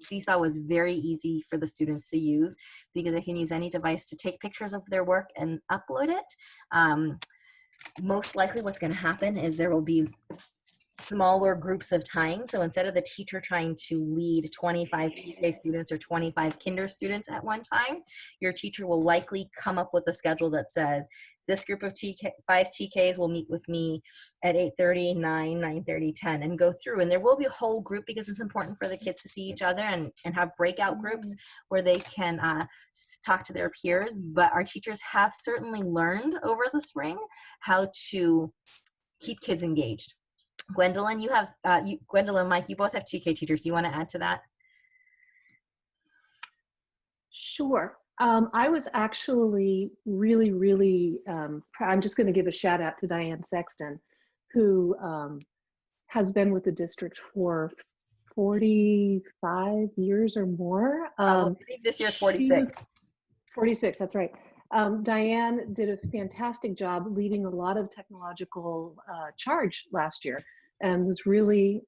Seesaw was very easy for the students to use because they can use any device to take pictures of their work and upload it. Most likely what's going to happen is there will be smaller groups of time. So instead of the teacher trying to lead 25 TK students or 25 kinder students at one time, your teacher will likely come up with a schedule that says, this group of 5 TKs will meet with me at 8:30, 9, 9:30, 10, and go through. And there will be a whole group, because it's important for the kids to see each other, and have breakout groups where they can talk to their peers. But our teachers have certainly learned over the spring how to keep kids engaged. Gwendolyn, Gwendolyn, Mike, you both have TK teachers. Do you want to add to that? Sure. I was actually really, I'm just going to give a shout out to Diane Sexton, who has been with the district for 45 years or more. I think this year 46. 46, that's right. Diane did a fantastic job leading a lot of technological charge last year, and was really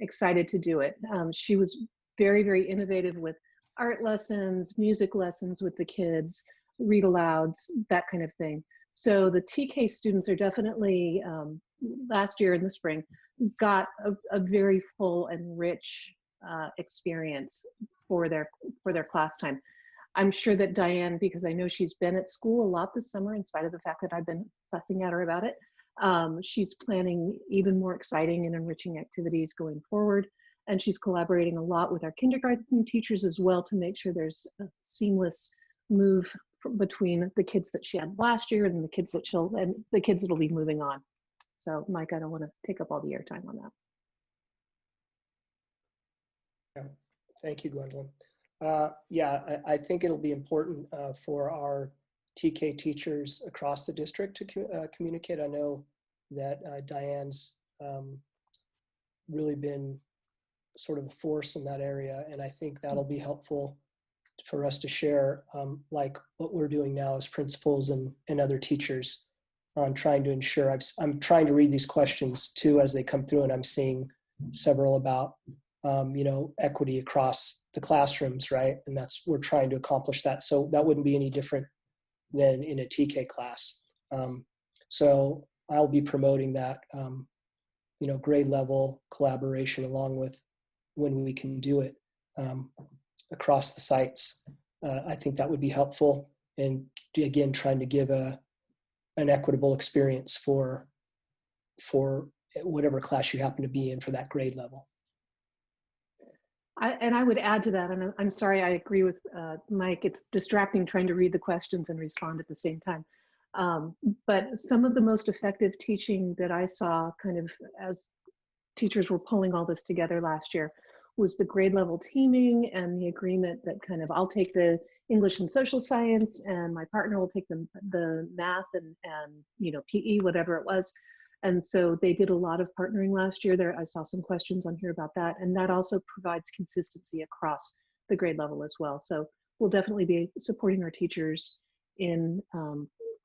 excited to do it. She was very innovative with art lessons, music lessons with the kids, read alouds, that kind of thing. So the TK students are definitely, last year in the spring, got a very full and rich experience for their class time. I'm sure that Diane, because I know she's been at school a lot this summer, in spite of the fact that I've been fussing at her about it, she's planning even more exciting and enriching activities going forward. And she's collaborating a lot with our kindergarten teachers as well to make sure there's a seamless move between the kids that she had last year and the kids that'll be moving on. So Mike, I don't want to take up all the airtime on that. Yeah. Thank you, Gwendolyn. I think it'll be important for our TK teachers across the district to communicate. I know that Diane's really been sort of a force in that area, and I think that'll be helpful for us to share, like what we're doing now as principals and other teachers on trying to ensure. I'm trying to read these questions too as they come through, and I'm seeing several about equity across the classrooms, right? And we're trying to accomplish that. So that wouldn't be any different than in a TK class. So I'll be promoting that, grade level collaboration, along with when we can do it across the sites. I think that would be helpful. And again, trying to give an equitable experience for whatever class you happen to be in for that grade level. I would add to that, and I'm sorry, I agree with Mike. It's distracting trying to read the questions and respond at the same time. But some of the most effective teaching that I saw kind of as teachers were pulling all this together last year was the grade level teaming and the agreement that kind of I'll take the English and social science and my partner will take the math and PE, whatever it was. And so they did a lot of partnering last year. I saw some questions on here about that. And that also provides consistency across the grade level as well. So we'll definitely be supporting our teachers in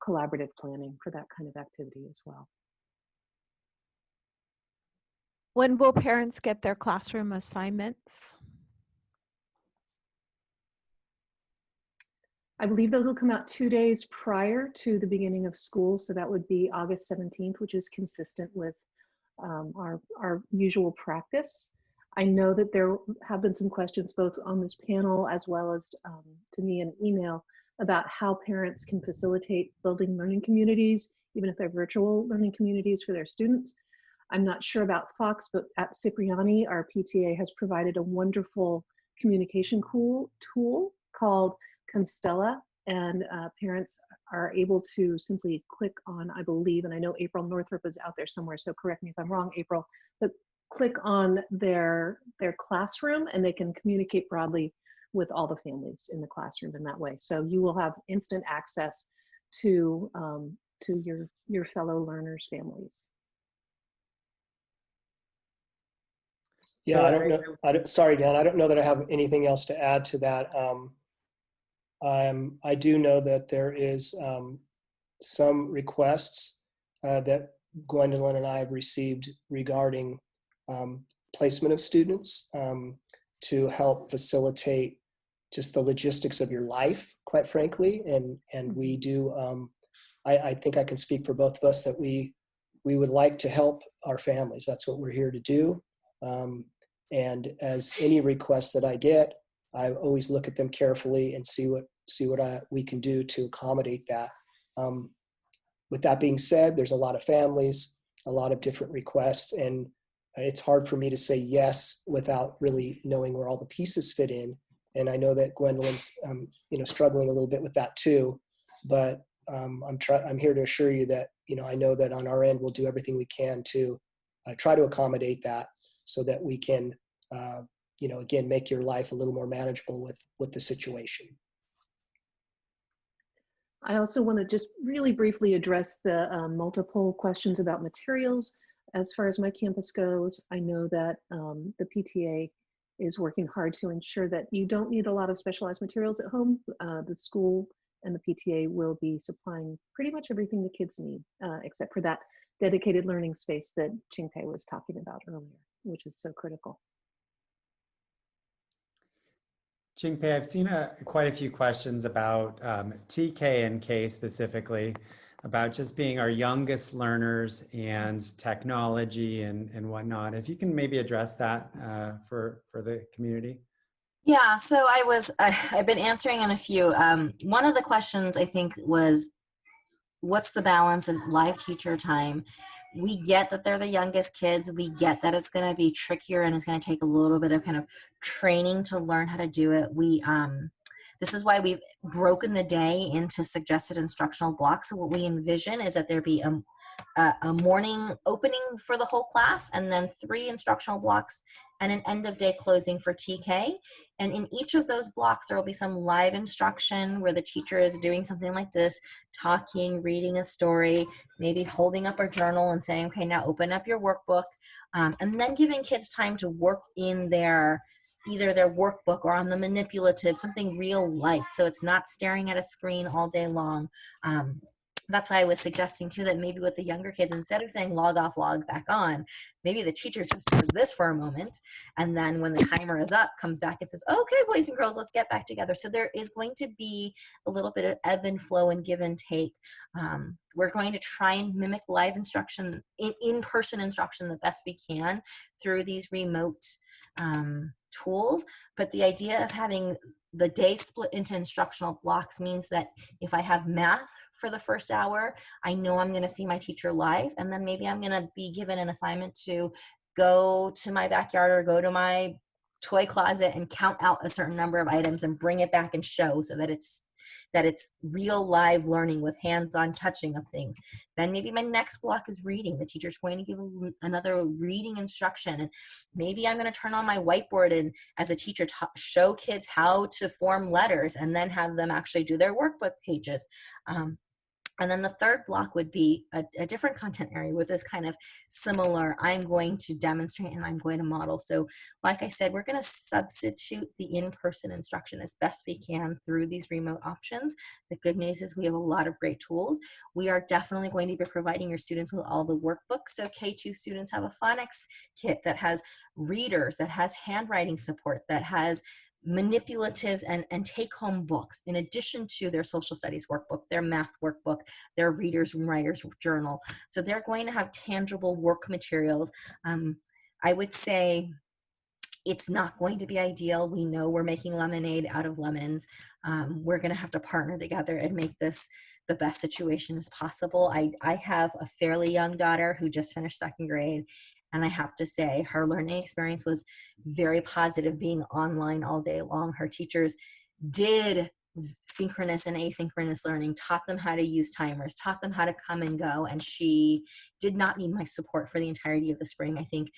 collaborative planning for that kind of activity as well. When will parents get their classroom assignments? I believe those will come out 2 days prior to the beginning of school. So that would be August 17th, which is consistent with our usual practice. I know that there have been some questions both on this panel as well as to me in email about how parents can facilitate building learning communities, even if they're virtual learning communities for their students. I'm not sure about Fox, but at Cipriani, our PTA has provided a wonderful communication tool called Constella, and parents are able to simply click on, I believe, and I know April Northrop is out there somewhere, so correct me if I'm wrong, April, but click on their classroom and they can communicate broadly with all the families in the classroom in that way. So you will have instant access to your fellow learners' families. Yeah, I don't know. Sorry, Dan, I don't know that I have anything else to add to that. I do know that there is some requests that Gwendolyn and I have received regarding placement of students to help facilitate just the logistics of your life, quite frankly. And we do, I think I can speak for both of us that we we would like to help our families. That's what we're here to do. And as any requests that I get, I always look at them carefully and see what we can do to accommodate that. With that being said, there's a lot of families, a lot of different requests, and it's hard for me to say yes without really knowing where all the pieces fit in. And I know that Gwendolyn's, struggling a little bit with that too. But I'm here to assure you that, I know that on our end we'll do everything we can to try to accommodate that, so that we can, again, make your life a little more manageable with the situation. I also want to just really briefly address the multiple questions about materials. As far as my campus goes, I know that the PTA is working hard to ensure that you don't need a lot of specialized materials at home. The school and the PTA will be supplying pretty much everything the kids need, except for that dedicated learning space that Ching-Pei was talking about earlier, which is so critical. Ching-Pei, I've seen quite a few questions about TK and K specifically, about just being our youngest learners and technology and whatnot. If you can maybe address that for the community. Yeah, so I've been answering in a few. One of the questions I think was, what's the balance of live teacher time? We get that they're the youngest kids. We get that it's going to be trickier and it's going to take a little bit of kind of training to learn how to do it. This is why we've broken the day into suggested instructional blocks. So what we envision is that there be a morning opening for the whole class, and then 3 instructional blocks and an end of day closing for TK. And in each of those blocks, there will be some live instruction where the teacher is doing something like this, talking, reading a story, maybe holding up a journal and saying, okay, now open up your workbook, and then giving kids time to work in either their workbook or on the manipulative, something real life. So it's not staring at a screen all day long. That's why I was suggesting too that maybe with the younger kids, instead of saying log off, log back on, maybe the teacher just does this for a moment. And then when the timer is up, comes back and says, okay, boys and girls, let's get back together. So there is going to be a little bit of ebb and flow and give and take. We're going to try and mimic live instruction, in-person instruction the best we can through these remote tools. But the idea of having the day split into instructional blocks means that if I have math for the first hour, I know I'm going to see my teacher live, and then maybe I'm going to be given an assignment to go to my backyard or go to my toy closet and count out a certain number of items and bring it back and show, so that it's real live learning with hands-on touching of things. Then maybe my next block is reading. The teacher's going to give another reading instruction, and maybe I'm going to turn on my whiteboard and as a teacher show kids how to form letters and then have them actually do their workbook pages. And then the third block would be a different content area with this kind of similar, I'm going to demonstrate and I'm going to model. So like I said, we're going to substitute the in-person instruction as best we can through these remote options. The good news is we have a lot of great tools. We are definitely going to be providing your students with all the workbooks. So K2 students have a phonics kit that has readers, that has handwriting support, that has manipulatives and take-home books, in addition to their social studies workbook, their math workbook, their readers and writers journal. So they're going to have tangible work materials. I would say it's not going to be ideal. We know we're making lemonade out of lemons. We're going to have to partner together and make this the best situation as possible. I have a fairly young daughter who just finished 2nd grade. And I have to say, her learning experience was very positive being online all day long. Her teachers did synchronous and asynchronous learning, taught them how to use timers, taught them how to come and go. And she did not need my support for the entirety of the spring. I think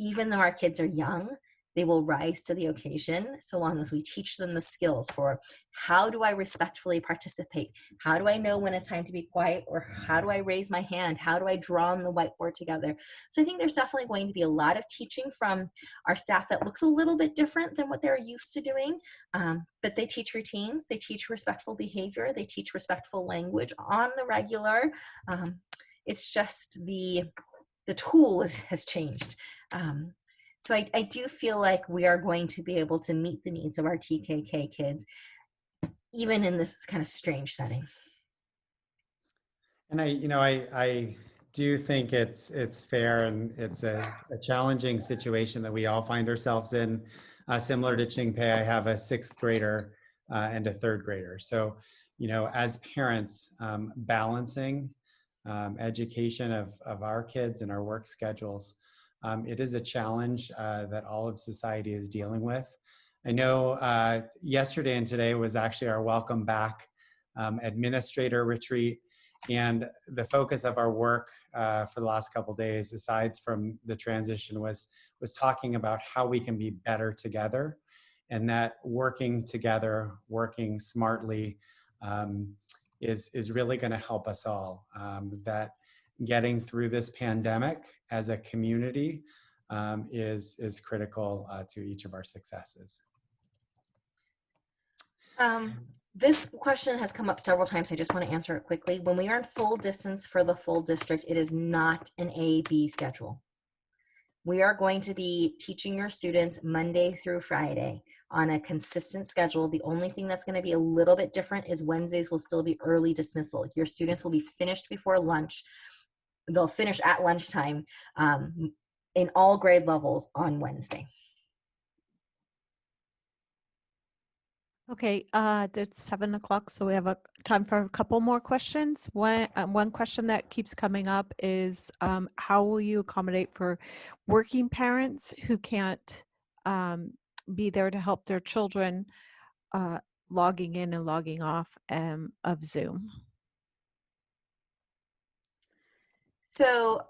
even though our kids are young, they will rise to the occasion so long as we teach them the skills for how do I respectfully participate? How do I know when it's time to be quiet? Or how do I raise my hand? How do I draw on the whiteboard together? So I think there's definitely going to be a lot of teaching from our staff that looks a little bit different than what they're used to doing. But they teach routines, they teach respectful behavior, they teach respectful language on the regular. It's just the tool has changed. So I do feel like we are going to be able to meet the needs of our TKK kids, even in this kind of strange setting. And I do think it's fair, and it's a challenging situation that we all find ourselves in. Similar to Ching-Pei, I have a 6th grader and a 3rd grader. So, as parents, balancing education of our kids and our work schedules, it is a challenge that all of society is dealing with. I know yesterday and today was actually our welcome back administrator retreat. And the focus of our work for the last couple of days, aside from the transition, was talking about how we can be better together, and that working together, working smartly, is really going to help us all. That getting through this pandemic as a community is critical to each of our successes. This question has come up several times. I just want to answer it quickly. When we are in full distance for the full district, it is not an A-B schedule. We are going to be teaching your students Monday through Friday on a consistent schedule. The only thing that's going to be a little bit different is Wednesdays will still be early dismissal. Your students will be finished before lunch. They'll finish at lunchtime in all grade levels on Wednesday. Okay, it's 7 o'clock, so we have time for a couple more questions. One question that keeps coming up is how will you accommodate for working parents who can't be there to help their children logging in and logging off of Zoom? So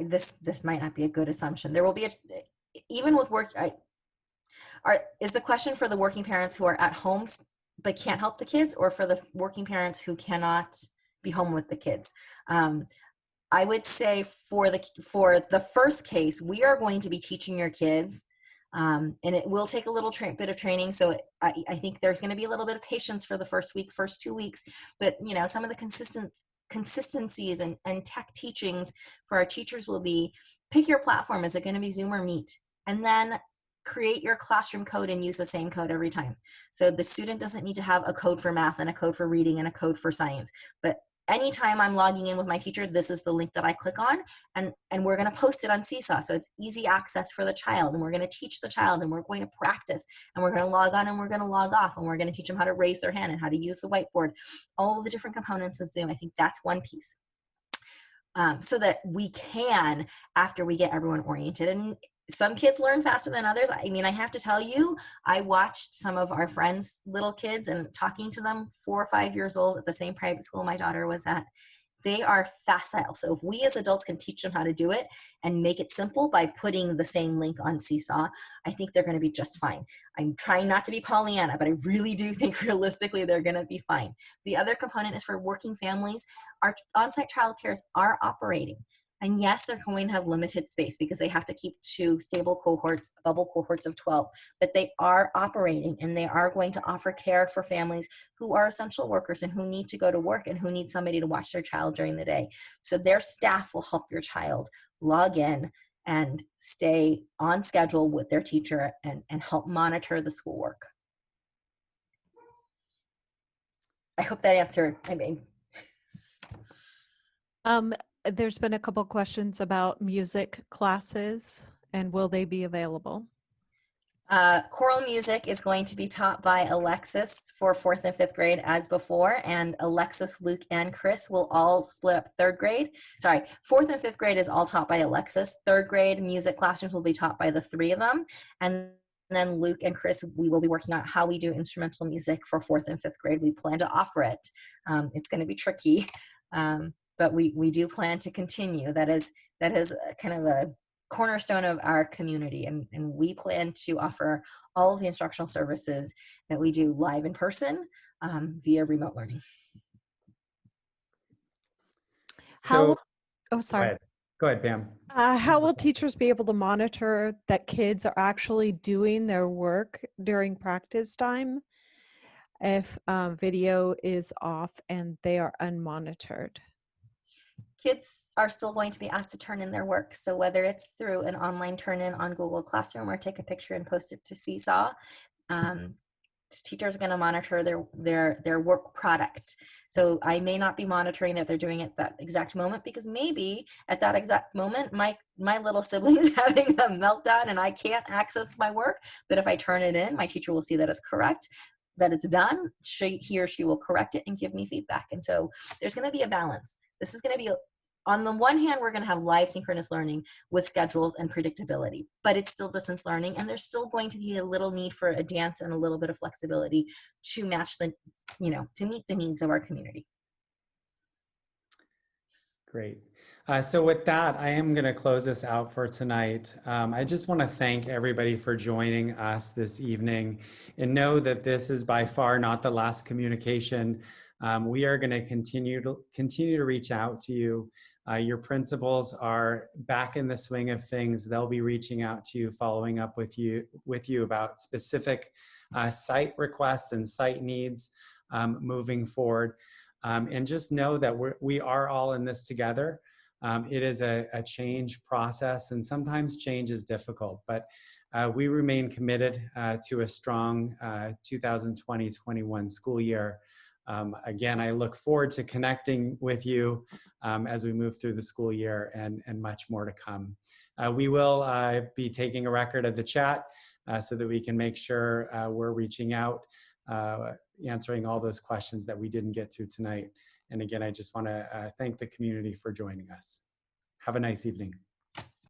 this might not be a good assumption. There will be even with work. Is the question for the working parents who are at home but can't help the kids, or for the working parents who cannot be home with the kids? I would say for the first case, we are going to be teaching your kids, and it will take a little bit of training. So I think there's going to be a little bit of patience for the first 2 weeks. But some of the consistencies and tech teachings for our teachers will be: pick your platform. Is it going to be Zoom or Meet? And then create your classroom code and use the same code every time. So the student doesn't need to have a code for math and a code for reading and a code for science. But anytime I'm logging in with my teacher, this is the link that I click on, and we're going to post it on Seesaw. So it's easy access for the child, and we're going to teach the child, and we're going to practice, and we're going to log on and we're going to log off, and we're going to teach them how to raise their hand and how to use the whiteboard, all of the different components of Zoom. I think that's one piece. So that we can, after we get everyone oriented, and some kids learn faster than others. I mean, I have to tell you, I watched some of our friends' little kids and talking to them, 4 or 5 years old, at the same private school my daughter was at. They are facile. So if we as adults can teach them how to do it and make it simple by putting the same link on Seesaw, I think they're going to be just fine. I'm trying not to be Pollyanna, but I really do think realistically they're going to be fine. The other component is for working families. Our on-site childcares are operating. And yes, they're going to have limited space because they have to keep 2 stable cohorts, bubble cohorts of 12, but they are operating, and they are going to offer care for families who are essential workers and who need to go to work and who need somebody to watch their child during the day. So their staff will help your child log in and stay on schedule with their teacher and help monitor the schoolwork. I hope that answered. There's been a couple questions about music classes, and will they be available? Choral music is going to be taught by Alexis for 4th and 5th grade as before, and Alexis, Luke, and Chris will all split up 3rd grade. Sorry, 4th and 5th grade is all taught by Alexis. 3rd grade music classrooms will be taught by the 3 of them, and then Luke and Chris, we will be working on how we do instrumental music for 4th and 5th grade. We plan to offer it. It's going to be tricky. But we do plan to continue. That is kind of a cornerstone of our community, and we plan to offer all of the instructional services that we do live in person via remote learning. Sorry. Go ahead, Pam. How will teachers be able to monitor that kids are actually doing their work during practice time if video is off and they are unmonitored? Kids are still going to be asked to turn in their work. So whether it's through an online turn in on Google Classroom or take a picture and post it to Seesaw, teachers are going to monitor their work product. So I may not be monitoring that they're doing it at that exact moment, because maybe at that exact moment my little sibling is having a meltdown and I can't access my work. But if I turn it in, my teacher will see that it's correct, that it's done. He or she will correct it and give me feedback. And so there's going to be a balance. This is going to be, on the one hand, we're going to have live synchronous learning with schedules and predictability, but it's still distance learning, and there's still going to be a little need for a dance and a little bit of flexibility to match the, to meet the needs of our community. Great. So with that, I am going to close this out for tonight. I just want to thank everybody for joining us this evening, and know that this is by far not the last communication. We are going to continue to reach out to you. Your principals are back in the swing of things. They'll be reaching out to you, following up with you about specific site requests and site needs moving forward. And just know that we are all in this together. It is a change process, and sometimes change is difficult, but we remain committed to a strong 2020-21 school year. Again, I look forward to connecting with you as we move through the school year, and much more to come. We will be taking a record of the chat so that we can make sure we're reaching out, answering all those questions that we didn't get to tonight. And again, I just want to thank the community for joining us. Have a nice evening.